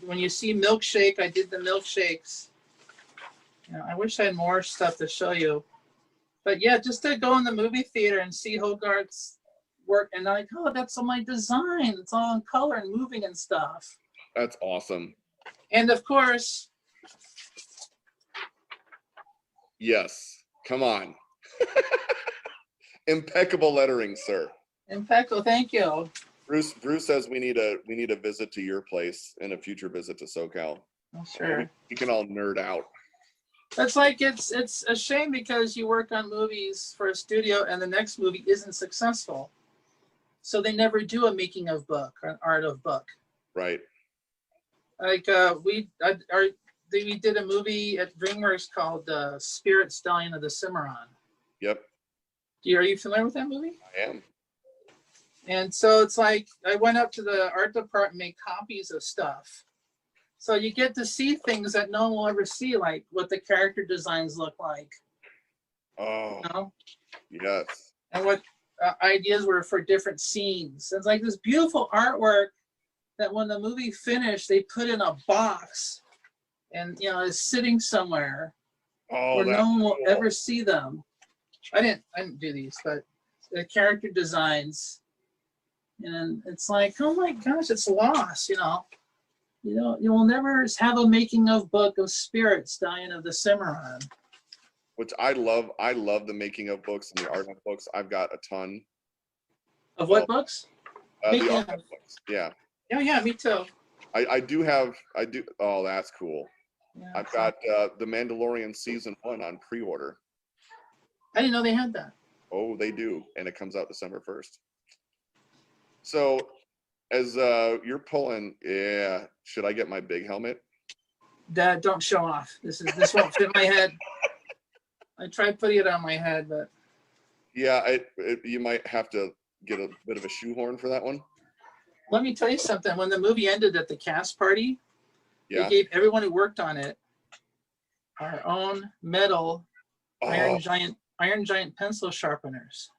when you see Milkshake, I did the milkshakes. You know, I wish I had more stuff to show you. But yeah, just to go in the movie theater and see Hogarth's work and like, oh, that's on my design. It's all in color and moving and stuff. That's awesome. And of course. Yes. Come on. Impeccable lettering, sir. Impeccable. Thank you. Bruce says we need a visit to your place and a future visit to SoCal. Oh, sure. We can all nerd out. That's like it's a shame because you work on movies for a studio and the next movie isn't successful, so they never do a making of book or an art of book. Right. Like we did a movie at DreamWorks called Spirit Stallion of the Cimarron. Yep. Are you familiar with that movie? I am. And so it's like I went up to the art department and made copies of stuff. So you get to see things that no one will ever see, like what the character designs look like. Oh, You know? yes. And what ideas were for different scenes. It's like this beautiful artwork that when the movie finished, they put in a box and, you know, is sitting somewhere Oh, where that's no one will cool. ever see them. I didn't do these, but the character designs, and it's like, oh my gosh, it's lost, you know. You know, you will never have a making of book of Spirits Dying of the Cimarron. Which I love. I love the making of books and the art of books. I've got a ton. Of what books? The art of books. Yeah. Oh yeah, me too. I do have. I do. Oh, that's cool. Yeah, I've got The Mandalorian season 1 on pre-order. I didn't know they had that. Oh, they do, and it comes out December 1st. So, as you're pulling, yeah, should I get my big helmet? Dad, don't show off. This won't fit my head. I tried putting it on my head, but Yeah, you might have to get a bit of a shoehorn for that one. let me tell you something. When the movie ended at the cast party, Yeah. they gave everyone who worked on it our own metal Iron Giant pencil sharpeners.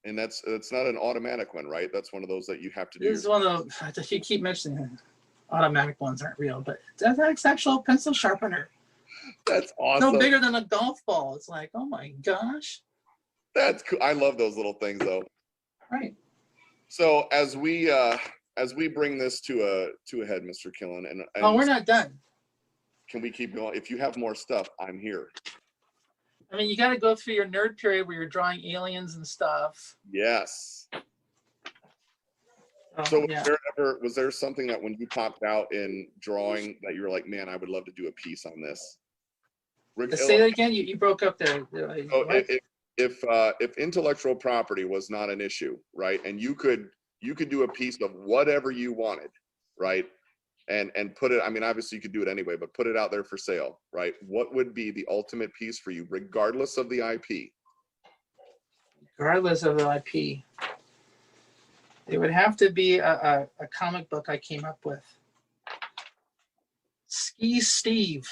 And that's not an automatic one, right? That's one of those that you have to do. This is one of the, you keep mentioning it. Automatic ones aren't real, but that's actual pencil sharpener. That's awesome. No bigger than a golf ball. It's like, oh my gosh. That's cool. I love those little things though. Right. So as we bring this to a head, Mr. Killen, and oh, we're not done. Can we keep going? If you have more stuff, I'm here. I mean, you got to go through your nerd period where you're drawing aliens and stuff. Yes. Oh, So yeah. was there something that when you popped out in drawing that you were like, man, I would love to do a piece on this? Say that again. You broke up there. So if intellectual property was not an issue, right, and you could do a piece of whatever you wanted, right, and put it, I mean, obviously you could do it anyway, but put it out there for sale, right? What would be the ultimate piece for you, regardless of the IP? Regardless of the IP, it would have to be a comic book I came up with. Ski Steve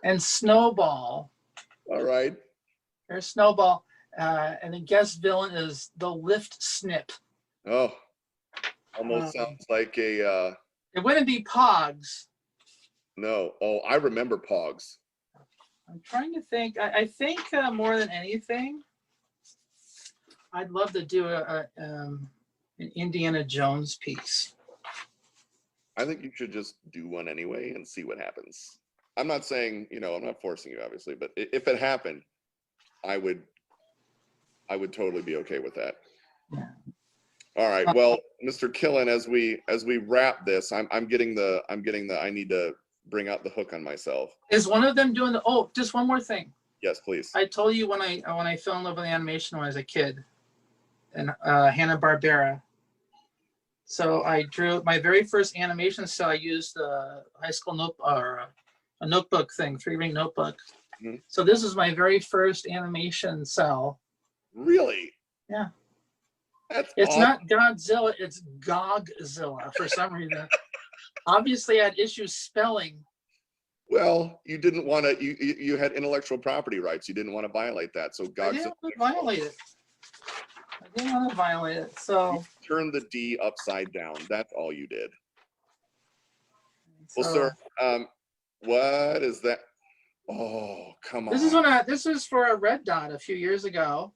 and Snowball. All right. There's Snowball, and the guest villain is the Lift Snip. Oh, almost sounds like a. It wouldn't be Pogs. No. Oh, I remember Pogs. I'm trying to think. I think more than anything, I'd love to do an Indiana Jones piece. I think you should just do one anyway and see what happens. I'm not saying, I'm not forcing you, obviously, but if it happened, I would totally be okay with that. Yeah. All right. Well, Mr. Killen, as we wrap this, I'm getting the I need to bring out the hook on myself. Is one of them doing just one more thing? Yes, please. I told you when I fell in love with animation when I was a kid, and Hanna-Barbera. So I drew my very first animation cell. I used a high school a notebook thing, 3-ring notebook. Mm-hmm. So this is my very first animation cell. Really? Yeah. It's awesome. Not Godzilla, it's Gogzilla for some reason. Obviously I had issues spelling. Well, you didn't want to, you had intellectual property rights. You didn't want to violate that. So Godzilla. I didn't want to violate it. So you turned the D upside down. That's all you did. So, well, sir, what is that? Oh, come on. This was for a Red Dot a few years ago.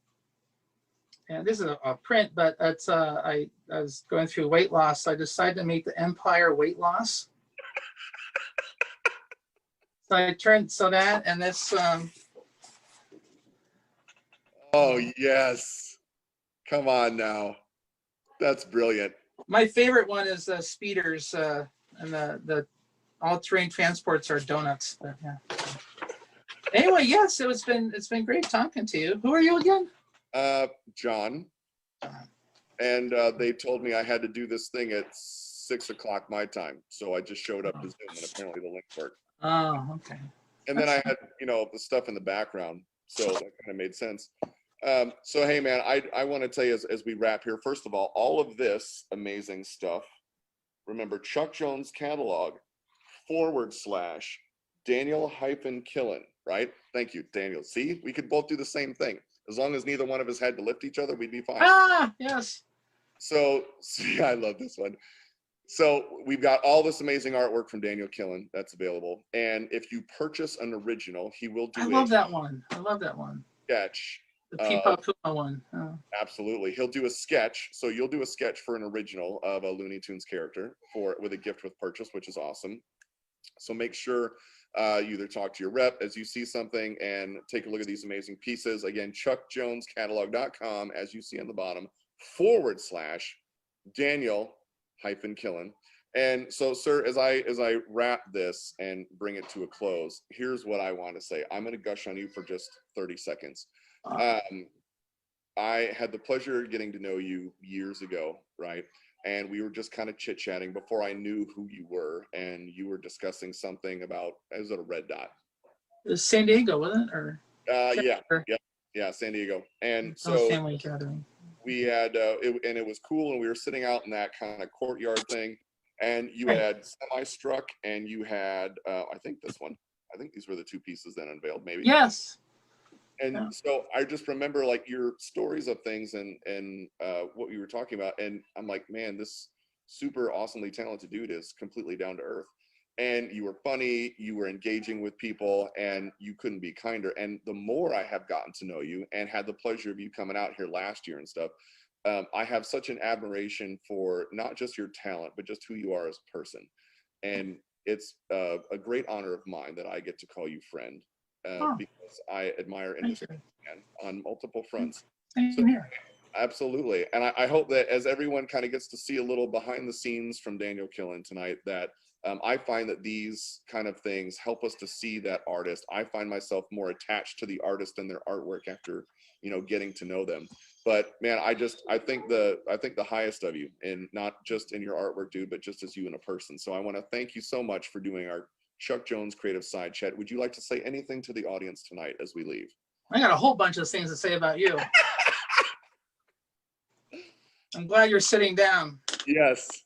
And this is a print, but it's I was going through weight loss, so I decided to make the Empire weight loss. So I turned that and this. Oh yes, come on now, that's brilliant. My favorite one is the speeders, and the all-terrain transports are donuts. But, yeah. Anyway, yes, it's been great talking to you. Who are you again? John. And they told me I had to do this thing at 6 o'clock my time, so I just showed up to Zoom, and apparently the link worked. Oh, okay. And then I had the stuff in the background, so that kind of made sense. So hey man, I want to tell you as we wrap here, first of all of this amazing stuff remember, Chuck Jones catalog / Daniel-Killen, right? Thank you, Daniel. See, we could both do the same thing. As long as neither one of us had to lift each other, we'd be fine. Ah, yes. So yeah, I love this one. So we've got all this amazing artwork from Daniel Killen that's available. And if you purchase an original, he will do I love that one. I love that one. Sketch. The Peepaw Puma one. Oh. Absolutely. He'll do a sketch. So you'll do a sketch for an original of a Looney Tunes character with a gift with purchase, which is awesome. So make sure you either talk to your rep as you see something and take a look at these amazing pieces. Again, chuckjonescatalog.com, as you see on the bottom, / Daniel-Killen. And so, sir, as I wrap this and bring it to a close, here's what I want to say. I'm going to gush on you for just 30 seconds. I had the pleasure of getting to know you years ago, right? And we were just kind of chit-chatting before I knew who you were, and you were discussing something about, is it a red dot? It was San Diego, wasn't it? Or yeah, San Diego. And so so family gathering. We had and it was cool, and we were sitting out in that kind of courtyard thing, and you had semi-struck, and you had I think this one. I think these were the two pieces that unveiled, maybe. Yes. And so I just remember like your stories of things and what you were talking about, and I'm like, man, this super awesomely talented dude is completely down to earth. And you were funny, you were engaging with people, and you couldn't be kinder. And the more I have gotten to know you and had the pleasure of you coming out here last year and stuff, I have such an admiration for not just your talent, but just who you are as a person. And it's a great honor of mine that I get to call you friend, because I admire industry on multiple fronts. So, absolutely. And I hope that as everyone kind of gets to see a little behind the scenes from Daniel Killen tonight, that I find that these kind of things help us to see that artist. I find myself more attached to the artist and their artwork after, getting to know them. But man, I think the highest of you, and not just in your artwork, dude, but just as you in a person. So I want to thank you so much for doing our Chuck Jones Creativeside Chat. Would you like to say anything to the audience tonight as we leave? I got a whole bunch of things to say about you. I'm glad you're sitting down. Yes.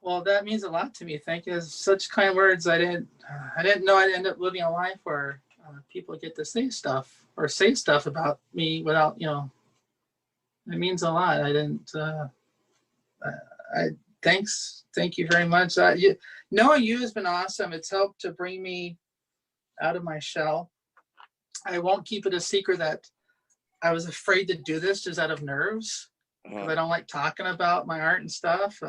Well, that means a lot to me. Thank you. Such kind words. I didn't know I'd end up living a life where people get to say stuff about me without, it means a lot. I didn't, thank you very much. Knowing you has been awesome. It's helped to bring me out of my shell. I won't keep it a secret that I was afraid to do this just out of nerves. I don't like talking about my art and stuff.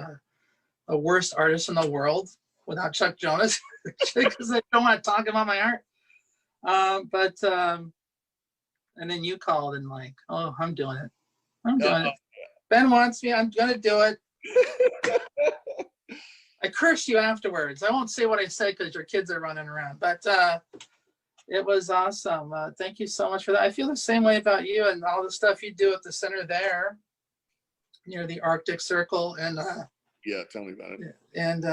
The worst artist in the world without Chuck Jones, because I don't want to talk about my art. And then you called and like, oh, I'm doing it. Ben wants me. I'm gonna do it. I cursed you afterwards. I won't say what I said because your kids are running around. But it was awesome. Thank you so much for that. I feel the same way about you and all the stuff you do at the center there, near the Arctic Circle, and yeah, tell me about it. And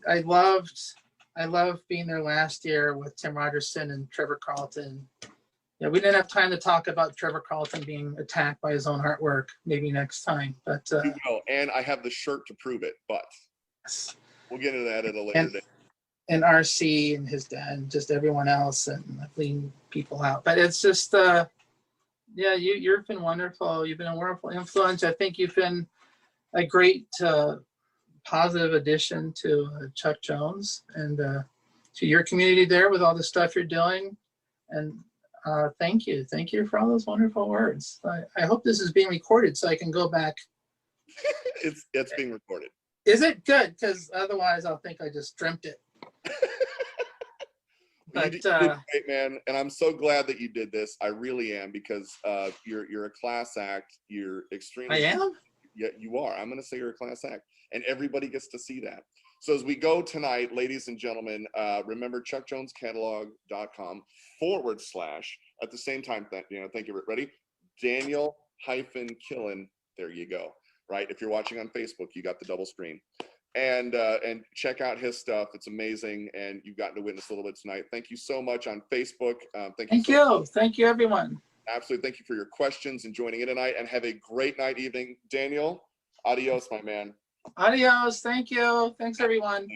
I loved being there last year with Tim Rogerson and Trevor Carlton. Yeah, we didn't have time to talk about Trevor Carlton being attacked by his own artwork. Maybe next time. But you will, and I have the shirt to prove it. But we'll get into that at a later date. And RC and his dad and just everyone else and leading people out. But it's just, you've been wonderful. You've been a wonderful influence. I think you've been a great positive addition to Chuck Jones and to your community there with all the stuff you're doing. And thank you for all those wonderful words. I hope this is being recorded so I can go back. It's being recorded. Is it good? Because otherwise I'll think I just dreamt it. But you did great, man, and I'm so glad that you did this. I really am, because you're a class act. You're extremely. I am. Yeah, you are. I'm going to say you're a class act, and everybody gets to see that. So as we go tonight, ladies and gentlemen, remember chuckjonescatalog.com / at the same time, thank you. Ready? Daniel-Killen. There you go. Right. If you're watching on Facebook, you got the double screen. And check out his stuff. It's amazing, and you've gotten to witness a little bit tonight. Thank you so much on Facebook. Thank you, everyone. Absolutely. Thank you for your questions and joining in tonight, and have a great night, evening. Daniel, adios, my man. Adios. Thank you. Thanks, everyone.